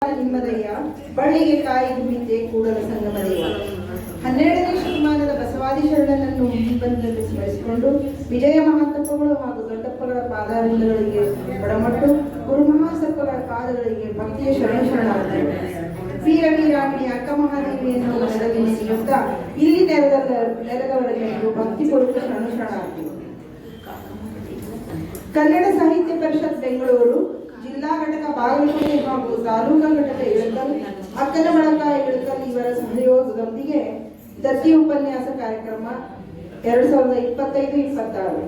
ನಿಮ್ಮದಯ್ಯ ಬಳ್ಳಿಗೆ ಕಾಯಿ ಗುಮ್ಮಿದ್ದೆ ಕೂಡಲ ಸಂಗಮದಯ್ಯ. 12ನೇ ಶತಮಾನದ ಬಸವಾದಿ ಶರಣನನ್ನು ಮುಂಬಂದಲ್ಲಿ ಸ್ಮರಿಸಿಕೊಂಡು ವಿಜಯ ಮಹಾತಪ್ಪಗಳು ಹಾಗೂ ದೊಡ್ಡಪ್ಪಗಳ ಪಾದಾರಿಂದಗಳಿಗೆ ಒಡಮಟ್ಟು ಗುರುಮಹಾಸಪ್ಪಗಳ ಪಾದಗಳಿಗೆ ಭಕ್ತಿಯ ಶರಣಾರ್ಥಿ ವೀರ ವೀರಾಂಗಣಿ ಅಕ್ಕ ಮಹಾದೇವಿಯನ್ನು ಮನದಲ್ಲಿ ನೆನೆಯುತ್ತಾ ಇಲ್ಲಿ ನೆರೆದವರೆಲ್ಲರಿಗೂ ಭಕ್ತಿಪೂರ್ವಕ ಶರಣಾರ್ಥಿ. ಕನ್ನಡ ಸಾಹಿತ್ಯ ಪರಿಷತ್ ಬೆಂಗಳೂರು ಜಿಲ್ಲಾ ಘಟಕ ಬಾಗಲಕೋಟೆ ಹಾಗೂ ತಾಲೂಕಾ ಘಟಕ ಇಳಕಲ್ ಅಕ್ಕನಮಳಕ ಇಳಕಲ್ ಇವರ ಸಹಯೋಗದೊಂದಿಗೆ ದತ್ತಿ ಉಪನ್ಯಾಸ ಕಾರ್ಯಕ್ರಮ 2025-26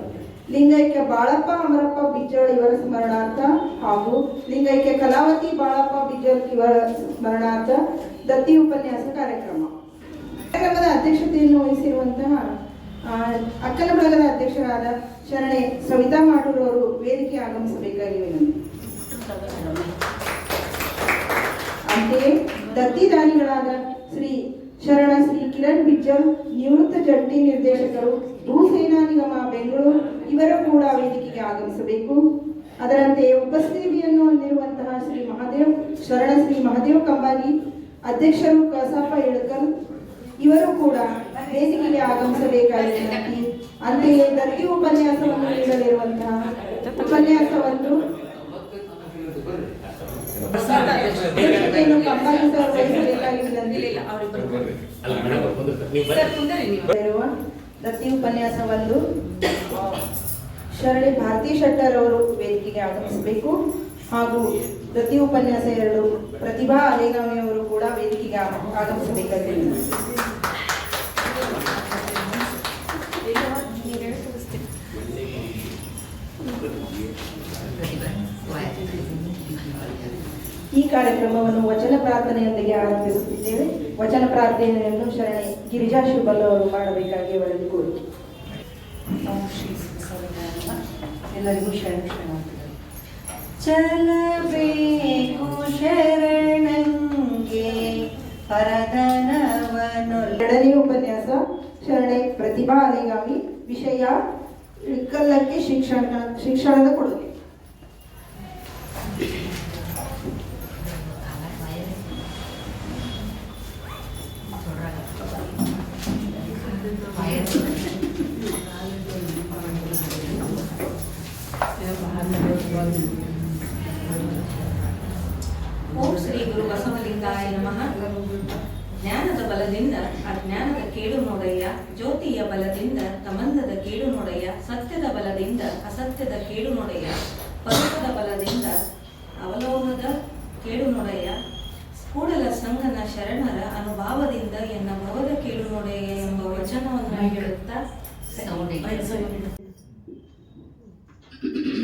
ಲಿಂಗೈಕ್ಯ ಬಾಳಪ್ಪ ಅಮರಪ್ಪ ಬಿಜ್ಜಳ್ ಇವರ ಸ್ಮರಣಾರ್ಥ ಹಾಗೂ ಲಿಂಗೈಕ್ಯ ಕಲಾವತಿ ಬಾಳಪ್ಪ ಬಿಜ್ಜಳ್ ಇವರ ಸ್ಮರಣಾರ್ಥ ದತ್ತಿ ಉಪನ್ಯಾಸ ಕಾರ್ಯಕ್ರಮದ ಅಧ್ಯಕ್ಷತೆಯನ್ನು ವಹಿಸಿರುವಂತಹ ಅಕ್ಕನ ಬಳಗದ ಅಧ್ಯಕ್ಷರಾದ ಶರಣೆ ಸವಿತಾ ಮಾಡೂರ್ ಅವರು ವೇದಿಕೆ ಆಗಮಿಸಬೇಕಾಗಿ ವಿನಂತಿ. ಅಂತೆಯೇ ದತ್ತಿದಾನಿಗಳಾದ ಶ್ರೀ ಕಿರಣ್ ಬಿಜ್ಜಳ್ ನಿವೃತ್ತ ಜಂಟಿ ನಿರ್ದೇಶಕರು ಭೂಸೇನಾ ನಿಗಮ ಬೆಂಗಳೂರು ಇವರು ಕೂಡ ವೇದಿಕೆಗೆ ಆಗಮಿಸಬೇಕು. ಅದರಂತೆಯೇ ಉಪಸ್ಥಿತಿಯನ್ನು ಹೊಂದಿರುವಂತಹ ಶ್ರೀ ಮಹಾದೇವ್ ಕಂಬಾಗಿ ಅಧ್ಯಕ್ಷರು ಕಸಾಪ ಇಳಕಲ್ ಇವರು ಕೂಡ ವೇದಿಕೆಗೆ ಆಗಮಿಸಬೇಕಾಗಿ ವಿನಂತಿ. ಅಂತೆಯೇ ದತ್ತಿ ಉಪನ್ಯಾಸವನ್ನು ನೀಡಲಿರುವಂತಹ ಉಪನ್ಯಾಸವನ್ನು ಕಂಬಾಗಿ ಸರ್ ವಹಿಸಬೇಕಾಗಿ ವಿನಂತಿ. ದತ್ತಿ ಉಪನ್ಯಾಸವನ್ನು ಶರಣಿ ಭಾರತಿ ಶೆಟ್ಟರ್ ಅವರು ವೇದಿಕೆಗೆ ಆಗಮಿಸಬೇಕು ಹಾಗೂ ದತ್ತಿ ಉಪನ್ಯಾಸ 2 ಪ್ರತಿಭಾ ಅಲೇಗಾಮಿ ಅವರು ಕೂಡ ವೇದಿಕೆಗೆ ಆಗಮಿಸಬೇಕಾಗಿ ಈ ಕಾರ್ಯಕ್ರಮವನ್ನು ವಚನ ಪ್ರಾರ್ಥನೆಯೊಂದಿಗೆ ಆರಂಭಿಸುತ್ತಿದ್ದೇವೆ. ವಚನ ಪ್ರಾರ್ಥನೆಯನ್ನು ಶರಣೆ ಗಿರಿಜಾ ಶಿವಬಲ್ ಅವರು ಮಾಡಬೇಕಾಗಿ ಅವರಲ್ಲಿ ಕೋರಿಕೆ. ಎಲ್ಲರಿಗೂ ಚಲಬೇಕು ಶರಣಂಗೆ ಪರದನವನು. 2ನೇ ಉಪನ್ಯಾಸ ಶರಣೆ ಪ್ರತಿಭಾ ಅಲೆಗಾಮಿ. ವಿಷಯ ಇಳಕಲ್ಲಕ್ಕೆ ಶಿಕ್ಷಣದ ಕೊಡುಗೆ. ಓಂ ಶ್ರೀ ಗುರು ಬಸವಲಿಂಗಾಯ ನಮಃ. ಜ್ಞಾನದ ಬಲದಿಂದ ಅಜ್ಞಾನದ ಕೇಡು ನೋಡಯ್ಯ, ಜ್ಯೋತಿಯ ಬಲದಿಂದ ತಮಂದದ ಕೇಡು ನೋಡಯ್ಯ, ಸತ್ಯದ ಬಲದಿಂದ ಅಸತ್ಯದ ಕೇಡು ನೋಡಯ್ಯ, ಪರ್ವತದ ಬಲದಿಂದ ಅವಲೋಕದ ಕೇಡು ನೋಡಯ್ಯ, ಕೂಡಲ ಸಂಗನ ಶರಣರ ಅನುಭಾವದಿಂದ ಎನ್ನ ಭವದ ಕೇಡು ನೋಡಯ್ಯ ಎಂಬ ವಚನವನ್ನು ಹೇಳುತ್ತಾ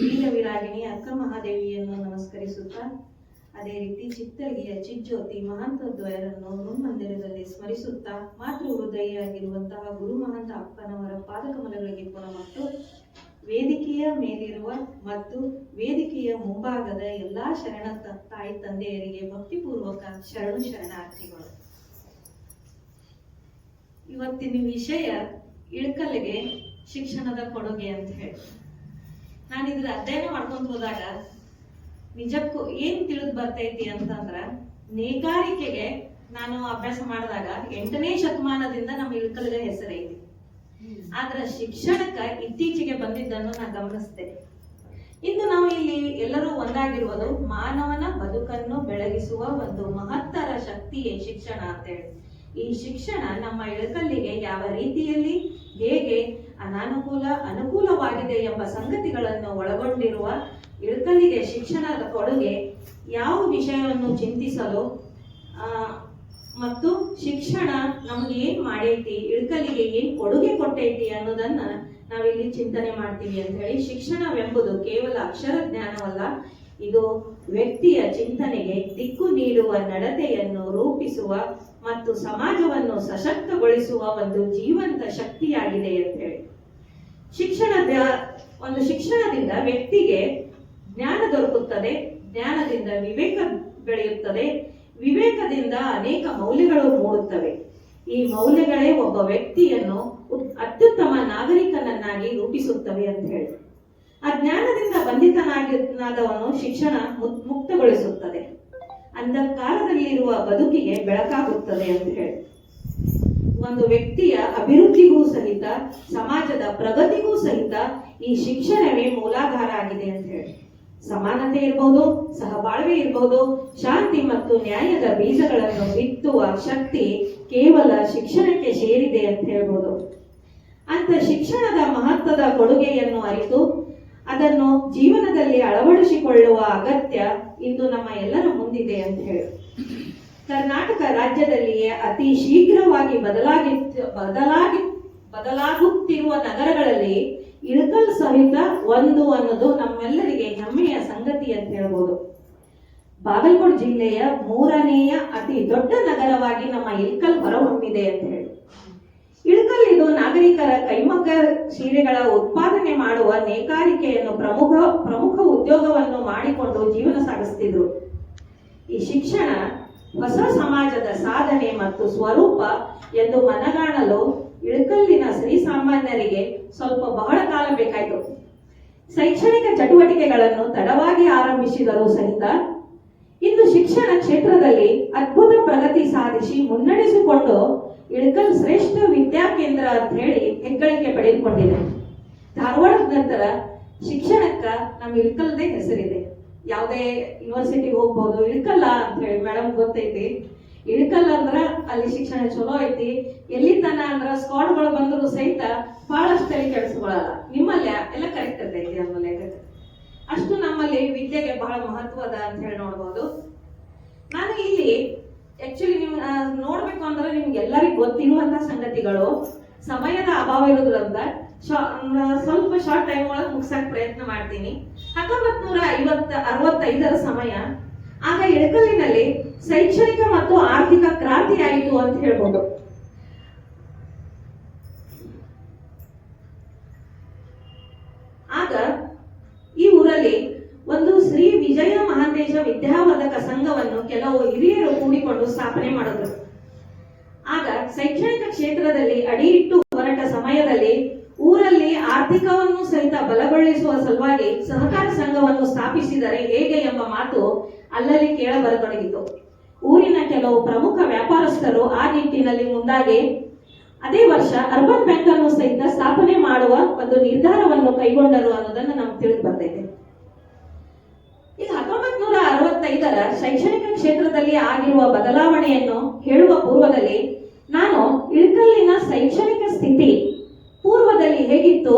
ವೀರವಿರಾಗಿಣಿ ಅಕ್ಕ ಮಹಾದೇವಿಯನ್ನು ನಮಸ್ಕರಿಸುತ್ತಾ, ಅದೇ ರೀತಿ ಚಿತ್ತಗಿಯ ಚಿಜ್ಯೋತಿ ಮಹಾಂತದ್ವಯರನ್ನು ಮಂದಿರದಲ್ಲಿ ಸ್ಮರಿಸುತ್ತಾ, ಮಾತೃ ಹೃದಯಿಯಾಗಿರುವಂತಹ ಗುರು ಮಹಂತ ಅಕ್ಕನವರ ಪಾದಕಮಲಗಳಿಗೆ ಪುನಮಟ್ಟು ವೇದಿಕೆಯ ಮೇಲಿರುವ ಮತ್ತು ವೇದಿಕೆಯ ಮುಂಭಾಗದ ಎಲ್ಲಾ ಶರಣ ತಾಯಿ ತಂದೆಯರಿಗೆ ಭಕ್ತಿಪೂರ್ವಕ ಶರಣಾರ್ಥಿಗಳು. ಇವತ್ತಿನ ವಿಷಯ ಇಳಕಲ್ಲಿಗೆ ಶಿಕ್ಷಣದ ಕೊಡುಗೆ ಅಂತ ಹೇಳಿ ನಾನು ಇದ್ರ ಅಧ್ಯಯನ ಮಾಡ್ಕೊಂತ ಹೋದಾಗ ನಿಜಕ್ಕೂ ಏನ್ ತಿಳಿದು ಬರ್ತೈತಿ ಅಂತಂದ್ರ, ನೇಕಾರಿಕೆಗೆ ನಾನು ಅಭ್ಯಾಸ ಮಾಡಿದಾಗ 8ನೇ ಶತಮಾನದಿಂದ ನಮ್ಮ ಇಳಕಲ್ಗೆ ಹೆಸರೈತಿ. ಆದ್ರ ಶಿಕ್ಷಣಕ್ಕ ಇತ್ತೀಚೆಗೆ ಬಂದಿದ್ದನ್ನು ನಾ ಗಮನಿಸ್ತೇನೆ. ಇಂದು ನಾವು ಇಲ್ಲಿ ಎಲ್ಲರೂ ಒಂದಾಗಿರುವುದು ಮಾನವನ ಬದುಕನ್ನು ಬೆಳಗಿಸುವ ಒಂದು ಮಹತ್ತರ ಶಕ್ತಿಯೇ ಶಿಕ್ಷಣ ಅಂತ ಹೇಳಿ. ಈ ಶಿಕ್ಷಣ ನಮ್ಮ ಇಳಕಲ್ಲಿಗೆ ಯಾವ ರೀತಿಯಲ್ಲಿ ಹೇಗೆ ಅನುಕೂಲವಾಗಿದೆ ಎಂಬ ಸಂಗತಿಗಳನ್ನು ಒಳಗೊಂಡಿರುವ ಇಳಕಲ್ಲಿಗೆ ಶಿಕ್ಷಣದ ಕೊಡುಗೆ ಯಾವ ವಿಷಯವನ್ನು ಚಿಂತಿಸಲು ಮತ್ತು ಶಿಕ್ಷಣ ನಮ್ಗೆ ಏನ್ ಮಾಡೈತಿ, ಇಳಕಲ್ಲಿಗೆ ಏನ್ ಕೊಡುಗೆ ಕೊಟ್ಟೈತಿ ಅನ್ನೋದನ್ನ ನಾವಿಲ್ಲಿ ಚಿಂತನೆ ಮಾಡ್ತೀವಿ ಅಂತ ಹೇಳಿ. ಶಿಕ್ಷಣವೆಂಬುದು ಕೇವಲ ಅಕ್ಷರ ಜ್ಞಾನವಲ್ಲ, ಇದು ವ್ಯಕ್ತಿಯ ಚಿಂತನೆಗೆ ದಿಕ್ಕು ನೀಡುವ, ನಡತೆಯನ್ನು ರೂಪಿಸುವ ಮತ್ತು ಸಮಾಜವನ್ನು ಸಶಕ್ತಗೊಳಿಸುವ ಒಂದು ಜೀವಂತ ಶಕ್ತಿಯಾಗಿದೆ ಅಂತ ಹೇಳಿ. ಶಿಕ್ಷಣದಿಂದ ವ್ಯಕ್ತಿಗೆ ಜ್ಞಾನ ದೊರಕುತ್ತದೆ, ಜ್ಞಾನದಿಂದ ವಿವೇಕ ಬೆಳೆಯುತ್ತದೆ, ವಿವೇಕದಿಂದ ಅನೇಕ ಮೌಲ್ಯಗಳು ಮೂಡುತ್ತವೆ. ಈ ಮೌಲ್ಯಗಳೇ ಒಬ್ಬ ವ್ಯಕ್ತಿಯನ್ನು ಅತ್ಯುತ್ತಮ ನಾಗರಿಕನನ್ನಾಗಿ ರೂಪಿಸುತ್ತವೆ ಅಂತ ಹೇಳಿ. ಆ ಜ್ಞಾನದಿಂದ ಬಂಧಿತನಾದವನು ಶಿಕ್ಷಣ ಮುಕ್ತಗೊಳಿಸುತ್ತದೆ. ಅಂಧಕಾರದಲ್ಲಿರುವ ಬದುಕಿಗೆ ಬೆಳಕಾಗುತ್ತದೆ ಅಂತ ಹೇಳಿ. ಒಂದು ವ್ಯಕ್ತಿಯ ಅಭಿವೃದ್ಧಿಗೂ ಸಹಿತ, ಸಮಾಜದ ಪ್ರಗತಿಗೂ ಸಹಿತ ಈ ಶಿಕ್ಷಣವೇ ಮೂಲಾಧಾರ ಆಗಿದೆ ಅಂತ ಹೇಳಿ. ಸಮಾನತೆ ಇರಬಹುದು, ಸಹಬಾಳ್ವೆ ಇರಬಹುದು, ಶಾಂತಿ ಮತ್ತು ನ್ಯಾಯದ ಬೀಜಗಳನ್ನು ಬಿತ್ತುವ ಶಕ್ತಿ ಕೇವಲ ಶಿಕ್ಷಣಕ್ಕೆ ಸೇರಿದೆ ಅಂತ ಹೇಳ್ಬೋದು. ಅಂತ ಶಿಕ್ಷಣದ ಮಹತ್ವದ ಕೊಡುಗೆಯನ್ನು ಅರಿತು ಅದನ್ನು ಜೀವನದಲ್ಲಿ ಅಳವಡಿಸಿಕೊಳ್ಳುವ ಅಗತ್ಯ ಇಂದು ನಮ್ಮ ಎಲ್ಲರ ಮುಂದಿದೆ ಅಂತ ಹೇಳಿ. ಕರ್ನಾಟಕ ರಾಜ್ಯದಲ್ಲಿಯೇ ಅತಿ ಶೀಘ್ರವಾಗಿ ಬದಲಾಗುತ್ತಿರುವ ನಗರಗಳಲ್ಲಿ ಇಳಕಲ್ ಸಹಿತ ಒಂದು ಅನ್ನೋದು ನಮ್ಮೆಲ್ಲರಿಗೆ ಹೆಮ್ಮೆಯ ಸಂಗತಿ ಅಂತ ಹೇಳ್ಬೋದು. ಬಾಗಲಕೋಟೆ ಜಿಲ್ಲೆಯ 3ನೇಯ ಅತಿ ದೊಡ್ಡ ನಗರವಾಗಿ ನಮ್ಮ ಇಳಕಲ್ ಹೊರಹೊಮ್ಮಿದೆ ಅಂತ ಹೇಳಿ. ಇಳಕಲ್ ಇದು ನಾಗರಿಕರ ಕೈಮಗ್ಗ ಸೀರೆಗಳ ಉತ್ಪಾದನೆ ಮಾಡುವ ನೇಕಾರಿಕೆಯನ್ನು ಪ್ರಮುಖ ಉದ್ಯೋಗವನ್ನು ಮಾಡಿಕೊಂಡು ಜೀವನ ಸಾಗಿಸ್ತಿದ್ರು. ಈ ಶಿಕ್ಷಣ ಹೊಸ ಸಮಾಜದ ಸಾಧನೆ ಮತ್ತು ಸ್ವರೂಪ ಎಂದು ಮನಗಾಣಲು ಇಳಕಲ್ಲಿನ ಶ್ರೀಸಾಮಾನ್ಯರಿಗೆ ಸ್ವಲ್ಪ ಬಹಳ ಕಾಲ ಬೇಕಾಯಿತು. ಶೈಕ್ಷಣಿಕ ಚಟುವಟಿಕೆಗಳನ್ನು ತಡವಾಗಿ ಆರಂಭಿಸಿದರೂ ಸಹಿತ ಇಂದು ಶಿಕ್ಷಣ ಕ್ಷೇತ್ರದಲ್ಲಿ ಅದ್ಭುತ ಪ್ರಗತಿ ಸಾಧಿಸಿ ಮುನ್ನಡೆಸಿಕೊಂಡು ಇಳಕಲ್ ಶ್ರೇಷ್ಠ ವಿದ್ಯಾ ಕೇಂದ್ರ ಅಂತ ಹೇಳಿ ಹೆಗ್ಗಳಿಕೆ ಪಡೆದುಕೊಂಡಿದೆ. ಧಾರವಾಡದ ನಂತರ ಶಿಕ್ಷಣಕ್ಕ ನಮ್ಮ ಇಳಕಲ್ದೇ ಹೆಸರಿದೆ. ಯಾವುದೇ ಯೂನಿವರ್ಸಿಟಿಗೆ ಹೋಗ್ಬೋದು, ಇಳಕಲ್ಲ ಅಂತ ಹೇಳಿ ಮೇಡಮ್ ಗೊತ್ತೈತಿ. ಇಳಕಲ್ ಅಂದ್ರ ಅಲ್ಲಿ ಶಿಕ್ಷಣ ಚಲೋ ಐತಿ. ಎಲ್ಲಿ ತನ ಅಂದ್ರ ಸ್ಕಾಡ್ಗಳು ಬಂದ್ರು ಸಹಿತ ಬಹಳಷ್ಟು ತಲೆ ಕೆಡಿಸ್ಕೊಳ್ಳಲ್ಲ. ನಿಮ್ಮಲ್ಲಿ ಎಲ್ಲ ಕರೆಕ್ಟ್ ಇರ್ತೈತಿ ನಮ್ಮ ಲೆಕ್ಕಕ್ಕೆ. ಅಷ್ಟು ನಮ್ಮಲ್ಲಿ ವಿದ್ಯೆಗೆ ಬಹಳ ಮಹತ್ವದ ಅಂತ ಹೇಳಿ ನೋಡ್ಬೋದು. ನಾನು ಇಲ್ಲಿ ಆಕ್ಚುಲಿ ನೀವು ನೋಡ್ಬೇಕು ಅಂದ್ರೆ ನಿಮ್ಗೆ ಎಲ್ಲರಿಗೂ ಗೊತ್ತಿರುವಂತ ಸಂಗತಿಗಳು. ಸಮಯದ ಅಭಾವ ಇರೋದ್ರಿಂದ ಸ್ವಲ್ಪ ಶಾರ್ಟ್ ಟೈಮ್ ಒಳಗೆ ಮುಗಿಸಕ್ ಪ್ರಯತ್ನ ಮಾಡ್ತೀನಿ. 1965ರ ಸಮಯ. ಆಗ ಇಳಕಲ್ಲಿನಲ್ಲಿ ಶೈಕ್ಷಣಿಕ ಮತ್ತು ಆರ್ಥಿಕ ಕ್ರಾಂತಿ ಆಯಿತು ಅಂತ ಹೇಳ್ಬೋದು. ಆಗ ಈ ಊರಲ್ಲಿ ಒಂದು ಶ್ರೀ ವಿಜಯ ಮಹಾಂತೇಶ ವಿದ್ಯಾವರ್ಧಕ ಸಂಘವನ್ನು ಕೆಲವು ಹಿರಿಯರು ಕೂಡಿಕೊಂಡು ಸ್ಥಾಪನೆ ಮಾಡಿದ್ರು. ಆಗ ಶೈಕ್ಷಣಿಕ ಕ್ಷೇತ್ರದಲ್ಲಿ ಅಡಿಯಿಟ್ಟು ಹೊರಟ ಸಮಯದಲ್ಲಿ ಊರಲ್ಲಿ ಆರ್ಥಿಕವನ್ನು ಸಹಿತ ಬಲಗೊಳಿಸುವ ಸಲುವಾಗಿ ಸಹಕಾರ ಸಂಘವನ್ನು ಸ್ಥಾಪಿಸಿದರೆ ಹೇಗೆ ಎಂಬ ಮಾತು ಅಲ್ಲಲ್ಲಿ ಕೇಳಬರತೊಡಗಿತು. ಊರಿನ ಕೆಲವು ಪ್ರಮುಖ ವ್ಯಾಪಾರಸ್ಥರು ಆ ನಿಟ್ಟಿನಲ್ಲಿ ಮುಂದಾಗಿ ಅದೇ ವರ್ಷ ಅರ್ಬನ್ ಬ್ಯಾಂಕ್ ಅನ್ನು ಸಹಿತ ಸ್ಥಾಪನೆ ಮಾಡುವ ಒಂದು ನಿರ್ಧಾರವನ್ನು ಕೈಗೊಂಡರು ಅನ್ನೋದನ್ನು ನಮ್ಗೆ ತಿಳಿದು ಬರ್ತೈತೆ. ಈಗ 1965ರ ಶೈಕ್ಷಣಿಕ ಕ್ಷೇತ್ರದಲ್ಲಿ ಆಗಿರುವ ಬದಲಾವಣೆಯನ್ನು ಹೇಳುವ ಪೂರ್ವದಲ್ಲಿ ನಾನು ಇಳಕಲ್ಲಿನ ಶೈಕ್ಷಣಿಕ ಸ್ಥಿತಿ ಪೂರ್ವದಲ್ಲಿ ಹೇಗಿತ್ತು,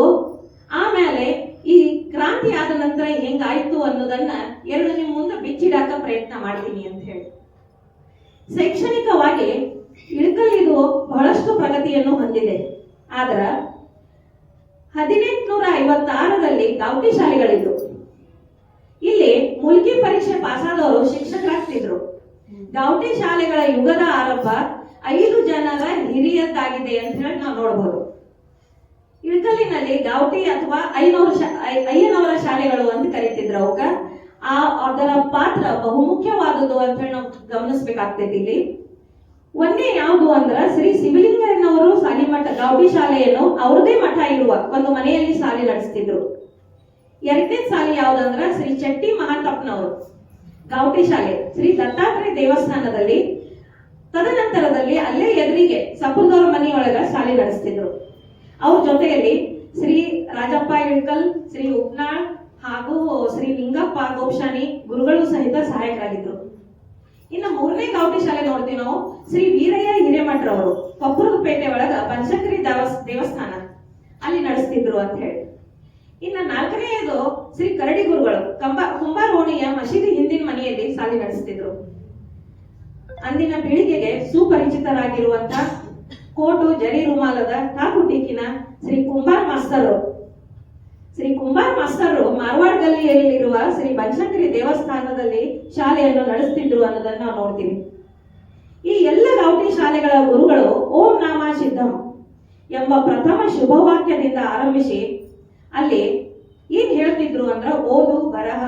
ಆಮೇಲೆ ಈ ಕ್ರಾಂತಿ ಆದ ನಂತರ ಹೆಂಗಾಯ್ತು ಅನ್ನೋದನ್ನ ಎರಡು ನಿಮ್ಮ ಮುಂದೆ ಬಿಚ್ಚಿಡಾಕ ಪ್ರಯತ್ನ ಮಾಡ್ತೀನಿ ಅಂತ ಹೇಳಿ. ಶೈಕ್ಷಣಿಕವಾಗಿ ಇಳಕಲ್ ಇದು ಬಹಳಷ್ಟು ಪ್ರಗತಿಯನ್ನು ಹೊಂದಿದೆ. ಆದ್ರ 1856ರಲ್ಲಿ ಗಾವಟಿ ಶಾಲೆಗಳಿದ್ದು ಇಲ್ಲಿ ಮುಲ್ಕಿ ಪರೀಕ್ಷೆ ಪಾಸಾದವರು ಶಿಕ್ಷಕರಾಗ್ತಿದ್ರು. ಗಾವಟಿ ಶಾಲೆಗಳ ಯುಗದ ಆರಂಭ 5 ಜನರ ಹಿರಿಯದ್ದಾಗಿದೆ ಅಂತ ಹೇಳಿ ನಾವು ನೋಡಬಹುದು. ಇಳಕಲ್ಲಿನಲ್ಲಿ ಗಾವಟಿ ಅಥವಾ ಅಯ್ಯನವರ ಶಾಲೆಗಳು ಅಂತ ಕರೀತಿದ್ರು. ಅವಕ್ಕ ಅದರ ಪಾತ್ರ ಬಹುಮುಖ್ಯವಾದುದು ಅಂತ ಹೇಳಿ ನಾವು ಗಮನಿಸ್ಬೇಕಾಗ್ತೈತಿ. ಇಲ್ಲಿ ಒಂದೇ ಯಾವುದು ಅಂದ್ರ ಶ್ರೀ ಶಿವಲಿಂಗಯ್ಯನವರು ಸಾಲಿಮಠ ಗಾವಟಿ ಶಾಲೆಯನ್ನು ಅವ್ರದೇ ಮಠ ಇರುವ ಒಂದು ಮನೆಯಲ್ಲಿ ಶಾಲೆ ನಡೆಸ್ತಿದ್ರು. ಎರಡನೇ ಶಾಲೆ ಯಾವ್ದಂದ್ರ ಶ್ರೀ ಚಟ್ಟಿ ಮಹಾಂತಪ್ಪನವರು ಗಾವಟಿ ಶಾಲೆ ಶ್ರೀ ದತ್ತಾತ್ರೇಯ ದೇವಸ್ಥಾನದಲ್ಲಿ. ತದನಂತರದಲ್ಲಿ ಅಲ್ಲೇ ಎದುರಿಗೆ ಸಪುರದವ್ರ ಮನೆಯೊಳಗ ಶಾಲೆ ನಡೆಸ್ತಿದ್ರು. ಅವ್ರ ಜೊತೆಯಲ್ಲಿ ಶ್ರೀ ರಾಜಪ್ಪ ಇಳಕಲ್, ಶ್ರೀ ಉಪ್ನಾಳ್ ಹಾಗೂ ಶ್ರೀ ಲಿಂಗಪ್ಪ ಗೋಪ್ಶಾನಿ ಗುರುಗಳು ಸಹಿತ ಸಹಾಯಕರಾಗಿದ್ರು. ಇನ್ನು 3ನೇ ಗಾವಟಿ ಶಾಲೆ ನೋಡ್ತೀವಿ ನಾವು, ಶ್ರೀ ವೀರಯ್ಯ ಹಿರೇಮಠರವರು ಕೊಪ್ಪರದ ಪೇಟೆ ಒಳಗ ಬನಶಂಕರಿ ದೇವಸ್ಥಾನ ಅಲ್ಲಿ ನಡೆಸ್ತಿದ್ರು ಅಂತ ಹೇಳಿ. ಇನ್ನು 4ನೇದು ಶ್ರೀ ಕರಡಿ ಗುರುಗಳು ಕುಂಬಾರೋಣಿಯ ಮಸೀದಿ ಹಿಂದಿನ ಮನೆಯಲ್ಲಿ ಶಾಲೆ ನಡೆಸ್ತಿದ್ರು. ಅಂದಿನ ಪೀಳಿಗೆಗೆ ಸುಪರಿಚಿತರಾಗಿರುವಂತ ಕೋಟು ಜರಿ ರುಮಾಲದ ಕಾಕುಟಿಕಿನ ಶ್ರೀ ಕುಂಬಾರ್ ಮಾಸ್ತರು ಮಾರ್ವಾಡ್ ಗಲ್ಲಿಯಲ್ಲಿರುವ ಶ್ರೀ ಬನಶಂಕರಿ ದೇವಸ್ಥಾನದಲ್ಲಿ ಶಾಲೆಯನ್ನು ನಡೆಸ್ತಿದ್ರು ಅನ್ನೋದನ್ನ ನಾವು ನೋಡ್ತೀವಿ. ಈ ಎಲ್ಲ ಗಾವಟಿ ಶಾಲೆಗಳ ಗುರುಗಳು ಓಂ ನಾಮ ಸಿದ್ಧಂ ಎಂಬ ಪ್ರಥಮ ಶುಭವಾಕ್ಯದಿಂದ ಆರಂಭಿಸಿ ಅಲ್ಲಿ ಏನ್ ಹೇಳ್ತಿದ್ರು ಅಂದ್ರ ಓದು, ಬರಹ,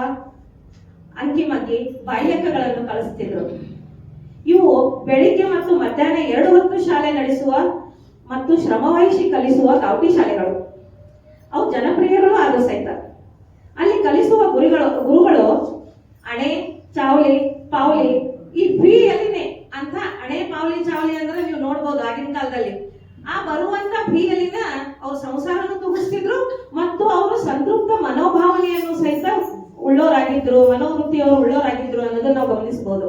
ಅಂಕಿಮಗ್ಗಿ, ಬಾಲ್ಯಕಗಳನ್ನು ಕಲಿಸ್ತಿದ್ರು. ಇವು ಬೆಳಿಗ್ಗೆ ಮತ್ತು ಮಧ್ಯಾಹ್ನ 2 ಹೊತ್ತು ಶಾಲೆ ನಡೆಸುವ ಮತ್ತು ಶ್ರಮವಹಿಸಿ ಕಲಿಸುವ ಗಾವಟಿ ಶಾಲೆಗಳು. ಅವು ಜನಪ್ರಿಯಗಳು ಆದ ಸಹಿತ. ಅಲ್ಲಿ ಕಲಿಸುವ ಗುರುಗಳು ಅಣೆ, ಚಾವಲಿ, ಪಾವಲಿ, ಈ ಫೀಯಲ್ಲಿನೇ ಅಂತ ಹಣೆ ಪಾವಲಿ ಚಾವಲಿ ಅಂದ್ರೆ ನೀವು ನೋಡ್ಬೋದು ಆಗಿನ ಕಾಲದಲ್ಲಿ ಆ ಬರುವಂತ ಫೀಯಲ್ಲಿನ ಅವ್ರ ಸಂಸಾರನು ತೂಗಿಸ್ತಿದ್ರು ಮತ್ತು ಅವರು ಸಂತೃಪ್ತ ಮನೋಭಾವನೆಯನ್ನು ಸಹಿತ ಉಳ್ಳೋರಾಗಿದ್ರು, ಮನೋವೃತ್ತಿಯವರು ಉಳ್ಳೋರಾಗಿದ್ರು ಅನ್ನೋದನ್ನ ನಾವು ಗಮನಿಸಬಹುದು.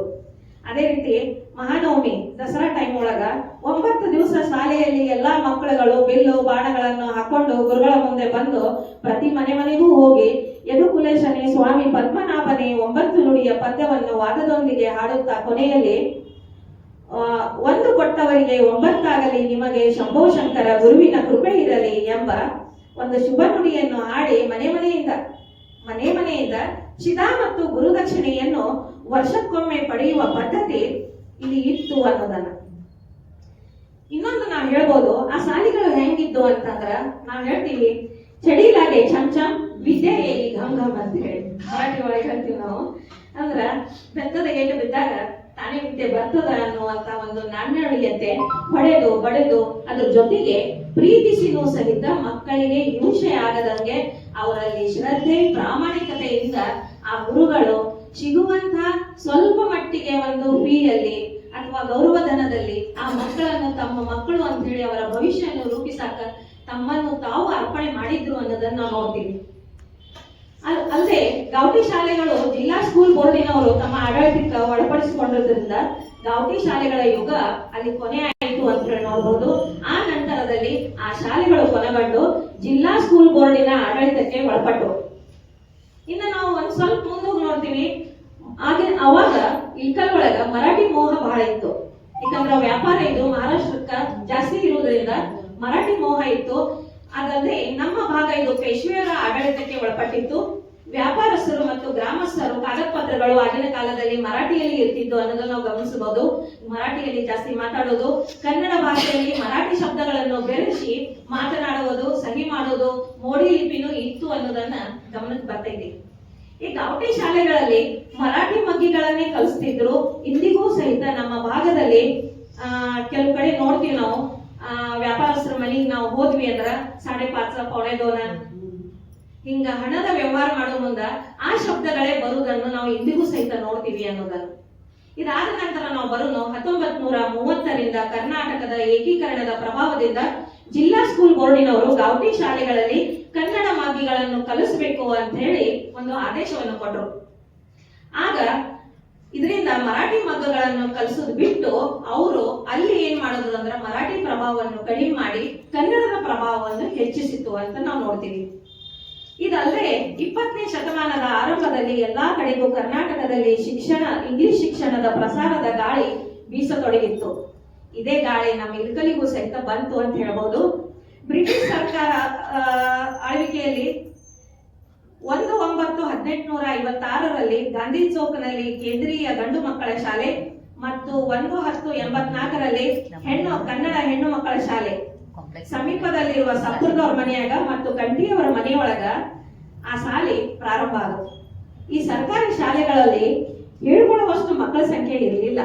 ಅದೇ ರೀತಿ ಮಹಾನವಮಿ ದಸರಾ ಟೈಮ್ ಒಳಗ 9 ದಿವಸ ಶಾಲೆಯಲ್ಲಿ ಎಲ್ಲಾ ಮಕ್ಕಳುಗಳು ಬಿಲ್ಲು ಬಾಣಗಳನ್ನು ಹಾಕೊಂಡು ಗುರುಗಳ ಮುಂದೆ ಬಂದು ಪ್ರತಿ ಮನೆಗೂ ಹೋಗಿ ಯದುಕುಲೇಶನೇ ಸ್ವಾಮಿ ಪದ್ಮನಾಭನೇ 9 ನುಡಿಯ ಪದ್ಯವನ್ನು ವಾದದೊಂದಿಗೆ ಹಾಡುತ್ತಾ ಕೊನೆಯಲ್ಲಿ ಒಂದು ಕೊಟ್ಟವರಿಗೆ 9 ನಿಮಗೆ ಶಂಭೋ ಶಂಕರ ಗುರುವಿನ ಕೃಪೆ ಇರಲಿ ಎಂಬ ಒಂದು ಶುಭ ನುಡಿಯನ್ನು ಹಾಡಿ ಮನೆಯಿಂದ ಚಿದಾ ಮತ್ತು ಗುರುದಕ್ಷಿಣೆಯನ್ನು ವರ್ಷಕ್ಕೊಮ್ಮೆ ಪಡೆಯುವ ಪದ್ಧತಿ ಇಲ್ಲಿ ಇತ್ತು ಅನ್ನೋದನ್ನ. ಇನ್ನೊಂದು ನಾವು ಹೇಳ್ಬೋದು, ಆ ಶಾಲೆಗಳು ಹೆಂಗಿದ್ದು ಅಂತಂದ್ರ ನಾವ್ ಹೇಳ್ತೀವಿ ಚಡಿಲಾಗೆ ಚಮ್ ಚಮ್ ವಿದ್ಯೆ ಏಲಿ ಘಮ್ ಘಮ್ ಅಂತ ಹೇಳಿ ಮರಾಠಿ ಒಳಗೆ ಹೇಳ್ತೀವಿ ನಾವು. ಅಂದ್ರ ಬೆತ್ತದ ಏಟು ಬಿದ್ದಾಗ ತಾನೇ ವಿದ್ಯೆ ಬರ್ತದ ಅನ್ನುವಂತ ಒಂದು ನಾಣ್ಯತೆ ಹೊಡೆದು ಬಡೆದು ಅದ್ರ ಜೊತೆಗೆ ಪ್ರೀತಿಸಿನೂ ಸಹಿತ ಮಕ್ಕಳಿಗೆ ಹಿಂಸೆ ಆಗದಂಗೆ ಅವರಲ್ಲಿ ಶ್ರದ್ಧೆ ಪ್ರಾಮಾಣಿಕತೆಯಿಂದ ಆ ಗುರುಗಳು ಸಿಗುವಂತ ಸ್ವಲ್ಪ ಮಟ್ಟಿಗೆ ಒಂದು ಫೀಯಲ್ಲಿ ಅಥವಾ ಗೌರವಧನದಲ್ಲಿ ಆ ಮಕ್ಕಳನ್ನು ತಮ್ಮ ಮಕ್ಕಳು ಅಂತ ಹೇಳಿ ಅವರ ಭವಿಷ್ಯವನ್ನು ರೂಪಿಸಾಕ ತಮ್ಮನ್ನು ತಾವು ಅರ್ಪಣೆ ಮಾಡಿದ್ರು ಅನ್ನೋದನ್ನ ನಾವು ನೋಡ್ತೀವಿ. ಅಲ್ಲದೆ ಗೌಟಿ ಶಾಲೆಗಳು ಜಿಲ್ಲಾ ಸ್ಕೂಲ್ ಬೋರ್ಡಿನವರು ತಮ್ಮ ಆಡಳಿತಕ್ಕೆ ಒಳಪಡಿಸಿಕೊಂಡಿರೋದ್ರಿಂದ ಗೌಟಿ ಶಾಲೆಗಳ ಯುಗ ಅಲ್ಲಿ ಕೊನೆ ಆಯಿತು ಅಂತ ಹೇಳಿ ನೋಡಬಹುದು. ಆ ನಂತರದಲ್ಲಿ ಆ ಶಾಲೆಗಳು ಕೊನೆಗೊಂಡು ಜಿಲ್ಲಾ ಸ್ಕೂಲ್ ಬೋರ್ಡಿನ ಆಡಳಿತಕ್ಕೆ ಒಳಪಟ್ಟು. ಇನ್ನು ನಾವು ಒಂದ್ ಸ್ವಲ್ಪ ಮುಂದೋಗಿ ನೋಡ್ತೀವಿ, ಅವಾಗ ಇಲ್ಕಲ್ ಒಳಗ ಮರಾಠಿ ಮೋಹ ಬಹಳ ಇತ್ತು. ಯಾಕಂದ್ರೆ ವ್ಯಾಪಾರ ಇದು ಮಹಾರಾಷ್ಟ್ರಕ್ಕ ಜಾಸ್ತಿ ಇರುವುದರಿಂದ ಮರಾಠಿ ಮೋಹ ಇತ್ತು. ಅದಲ್ಲದೆ ನಮ್ಮ ಭಾಗ ಇದು ಪೇಶ್ವೆಯರ ಆಡಳಿತಕ್ಕೆ ಒಳಪಟ್ಟಿತ್ತು. ವ್ಯಾಪಾರಸ್ಥರು ಮತ್ತು ಗ್ರಾಮಸ್ಥರು ಕಾಗದ ಪತ್ರಗಳು ಆಗಿನ ಕಾಲದಲ್ಲಿ ಮರಾಠಿಯಲ್ಲಿ ಇರ್ತಿದ್ದು ಅನ್ನೋದನ್ನು ನಾವು ಗಮನಿಸಬಹುದು. ಮರಾಠಿಯಲ್ಲಿ ಜಾಸ್ತಿ ಮಾತಾಡೋದು, ಕನ್ನಡ ಭಾಷೆಯಲ್ಲಿ ಮರಾಠಿ ಶಬ್ದಗಳನ್ನು ಬೆರೆಸಿ ಮಾತನಾಡುವುದು, ಸಹಿ ಮಾಡೋದು, ಮೋಡಿ ಲಿಪಿನೂ ಇತ್ತು ಅನ್ನೋದನ್ನ ಗಮನಕ್ಕೆ ಬರ್ತೈತಿ. ಈ ಗೌಟಿ ಶಾಲೆಗಳಲ್ಲಿ ಮರಾಠಿ ಮಗ್ಗಿಗಳನ್ನೇ ಕಲಿಸ್ತಿದ್ರು. ಇಂದಿಗೂ ಸಹಿತ ನಮ್ಮ ಭಾಗದಲ್ಲಿ ಕೆಲವು ಕಡೆ ನೋಡ್ತೀವಿ ನಾವು, ವ್ಯಾಪಾರಸ್ಥರ ಮನೆಗೆ ನಾವು ಹೋದ್ವಿ ಅಂದ್ರ 5.5 ಪೌಣೆದೋನ ಹಿಂಗ ಹಣದ ವ್ಯವಹಾರ ಮಾಡೋ ಮುಂದ ಆ ಶಬ್ದಗಳೇ ಬರುವುದನ್ನು ನಾವು ಇಂದಿಗೂ ಸಹಿತ ನೋಡ್ತೀವಿ ಅನ್ನೋದನ್ನು. ಇದಾದ ನಂತರ ನಾವು ಬರೋನು 1930ರಿಂದ ಕರ್ನಾಟಕದ ಏಕೀಕರಣದ ಪ್ರಭಾವದಿಂದ ಜಿಲ್ಲಾ ಸ್ಕೂಲ್ ಬೋರ್ಡಿನವರು ಗೌಟಿ ಶಾಲೆಗಳಲ್ಲಿ ಕನ್ನಡ ಮಾಗಿಗಳನ್ನು ಕಲಿಸಬೇಕು ಅಂತ ಹೇಳಿ ಒಂದು ಆದೇಶವನ್ನು ಕೊಟ್ಟರು. ಆಗ ಇದರಿಂದ ಮರಾಠಿ ಮಗ್ಗಗಳನ್ನು ಕಲಿಸೋದು ಬಿಟ್ಟು ಅವರು ಅಲ್ಲಿ ಏನ್ ಮಾಡೋದು ಅಂದ್ರೆ ಮರಾಠಿ ಪ್ರಭಾವವನ್ನು ಕಡಿಮೆ ಮಾಡಿ ಕನ್ನಡದ ಪ್ರಭಾವವನ್ನು ಹೆಚ್ಚಿಸಿತು ಅಂತ ನಾವು ನೋಡ್ತೀವಿ. ಇದಲ್ಲದೆ 20ನೇ ಶತಮಾನದ ಆರಂಭದಲ್ಲಿ ಎಲ್ಲಾ ಕಡೆಗೂ ಕರ್ನಾಟಕದಲ್ಲಿ ಇಂಗ್ಲಿಷ್ ಶಿಕ್ಷಣದ ಪ್ರಸಾರದ ಗಾಳಿ ಬೀಸತೊಡಗಿತ್ತು. ಇದೇ ಗಾಳಿ ನಮ್ಮ ಇಲ್ಕಲಿಗೂ ಸಹಿತ ಬಂತು ಅಂತ ಹೇಳ್ಬೋದು. ಬ್ರಿಟಿಷ್ ಸರ್ಕಾರ ಆಳ್ವಿಕೆಯಲ್ಲಿ 1/9/1856ರಲ್ಲಿ ಗಾಂಧಿ ಚೌಕ್ನಲ್ಲಿ ಕೇಂದ್ರೀಯ ಗಂಡು ಮಕ್ಕಳ ಶಾಲೆ ಮತ್ತು 1/10/84ರಲ್ಲಿ ಕನ್ನಡ ಹೆಣ್ಣು ಮಕ್ಕಳ ಶಾಲೆ ಸಮೀಪದಲ್ಲಿರುವ ಸಪುರದವ್ರ ಮನೆಯಾಗ ಮತ್ತು ಕಂಠಿಯವರ ಮನೆಯೊಳಗ ಆ ಶಾಲೆ ಪ್ರಾರಂಭ ಆಗುತ್ತೆ. ಈ ಸರ್ಕಾರಿ ಶಾಲೆಗಳಲ್ಲಿ ಹೇಳ್ಕೊಳ್ಳುವಷ್ಟು ಮಕ್ಕಳ ಸಂಖ್ಯೆ ಇರಲಿಲ್ಲ.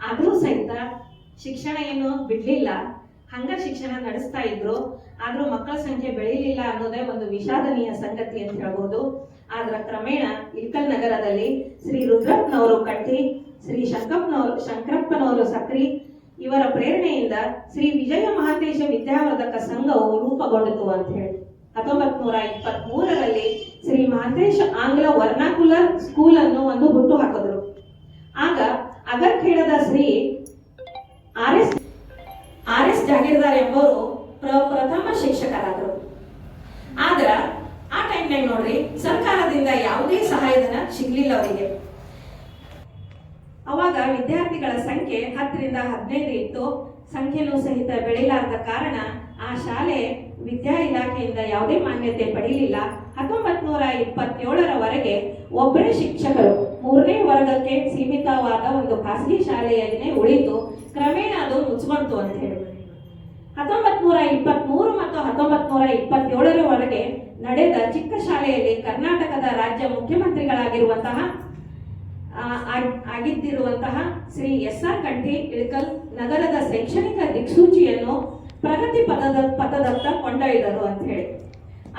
ಆದ್ರೂ ಸಹಿತ ಶಿಕ್ಷಣ ಏನು ಬಿಡ್ಲಿಲ್ಲ, ಹಂಗ ಶಿಕ್ಷಣ ನಡೆಸ್ತಾ ಇದ್ರು. ಆದ್ರೂ ಮಕ್ಕಳ ಸಂಖ್ಯೆ ಬೆಳೀಲಿಲ್ಲ ಅನ್ನೋದೇ ಒಂದು ವಿಷಾದನೀಯ ಸಂಗತಿ ಅಂತ ಹೇಳ್ಬೋದು. ಆದ್ರ ಕ್ರಮೇಣ ಇಲ್ಕಲ್ ನಗರದಲ್ಲಿ ಶ್ರೀ ರುದ್ರಪ್ಪನವರು ಕಂಠಿ, ಶ್ರೀ ಶಂಕರಪ್ಪನವರು ಸಕ್ರಿ ಇವರ ಪ್ರೇರಣೆಯಿಂದ ಶ್ರೀ ವಿಜಯ ಮಹಾಂತೇಶ ವಿದ್ಯಾವರ್ಧಕ ಸಂಘವು ರೂಪುಗೊಂಡಿತು ಅಂತ ಹೇಳಿ 1923ರಲ್ಲಿ ಶ್ರೀ ಮಹಾಂತೇಶ ಆಂಗ್ಲ ವರ್ನಾಕ್ಯುಲರ್ ಸ್ಕೂಲ್ ಅನ್ನು ಒಂದು ಹುಟ್ಟು ಹಾಕಿದ್ರು. ಆಗ ಅಗರ್ಖೇಡದ ಶ್ರೀ ಆರ್.ಎಸ್. ಜಾಗೀರ್ದಾರ್ ಎಂಬವರು ಪ್ರಥಮ ಶಿಕ್ಷಕರಾದರು. ಆದ್ರ ಆ ಟೈಮ್ನಾಗ ನೋಡ್ರಿ ಸರ್ಕಾರದಿಂದ ಯಾವುದೇ ಸಹಾಯಧನ ಸಿಗ್ಲಿಲ್ಲ ಅವರಿಗೆ. ಅವಾಗ ವಿದ್ಯಾರ್ಥಿಗಳ ಸಂಖ್ಯೆ 10ರಿಂದ 15 ಇತ್ತು. ಸಂಖ್ಯೆನೂ ಸಹಿತ ಬೆಳೆಯಲಾರದ ಕಾರಣ ಆ ಶಾಲೆ ವಿದ್ಯಾ ಇಲಾಖೆಯಿಂದ ಯಾವುದೇ ಮಾನ್ಯತೆ ಪಡೆಯಲಿಲ್ಲ. 1927ರವರೆಗೆ ಒಬ್ಬರೇ ಶಿಕ್ಷಕರು 3ನೇ ವರ್ಗಕ್ಕೆ ಸೀಮಿತವಾದ ಒಂದು ಖಾಸಗಿ ಶಾಲೆಯನ್ನೇ ಉಳಿತು. ಕ್ರಮೇಣ ಅದು ಮುಚ್ಚಿಬಂತು ಅಂತ ಹೇಳಿ 1923 ಮತ್ತು 1927ರವರೆಗೆ ನಡೆದ ಚಿಕ್ಕ ಶಾಲೆಯಲ್ಲಿ ಕರ್ನಾಟಕದ ರಾಜ್ಯ ಮುಖ್ಯಮಂತ್ರಿಗಳಾಗಿರುವಂತಹ ಆಗಿದ್ದಿರುವಂತಹ ಶ್ರೀ ಎಸ್.ಆರ್. ಕಂಠಿ ಇಳಕಲ್ ನಗರದ ಶೈಕ್ಷಣಿಕ ದಿಕ್ಸೂಚಿಯನ್ನು ಪ್ರಗತಿ ಪಥದತ್ತ ಕೊಂಡೊಯ್ದರು ಅಂತ ಹೇಳಿ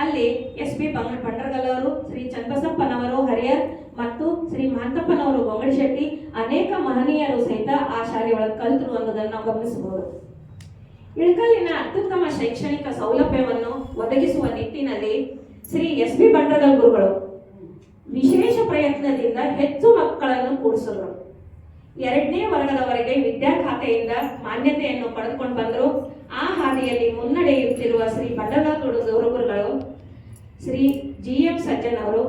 ಅಲ್ಲಿ ಎಸ್.ಬಿ. ಬಂಡರ್ಗಲ್ ಅವರು, ಶ್ರೀ ಚನ್ನಬಸಪ್ಪನವರು ಹರಿಯರ್ ಮತ್ತು ಶ್ರೀ ಮಹಂತಪ್ಪನವರು ಗೊಂಗಡಿ ಶೆಟ್ಟಿ ಅನೇಕ ಮಹನೀಯರು ಸಹಿತ ಆ ಶಾಲೆಯೊಳಗೆ ಕಲ್ತರು ಅನ್ನೋದನ್ನು ನಾವು ಗಮನಿಸಬಹುದು. ಇಳಕಲ್ಲಿನ ಅತ್ಯುತ್ತಮ ಶೈಕ್ಷಣಿಕ ಸೌಲಭ್ಯವನ್ನು ಒದಗಿಸುವ ನಿಟ್ಟಿನಲ್ಲಿ ಶ್ರೀ ಎಸ್ ಬಿ ಬಂಡ್ರಗಲ್ ಗುರುಗಳು ವಿಶೇಷ ಪ್ರಯತ್ನದಿಂದ ಹೆಚ್ಚು ಮಕ್ಕಳನ್ನು ಕೂಡಿಸಿದರು. 2ನೇ ವರ್ಗದವರೆಗೆ ವಿದ್ಯಾ ಖಾತೆಯಿಂದ ಮಾನ್ಯತೆಯನ್ನು ಪಡೆದುಕೊಂಡು ಬಂದರು. ಆ ಹಾದಿಯಲ್ಲಿ ಮುನ್ನಡೆಯುತ್ತಿರುವ ಶ್ರೀ ಬಂಡ್ರಗಲ್ ಗುರುಗಳು ಶ್ರೀ GM ಸಜ್ಜನ್ ಅವರು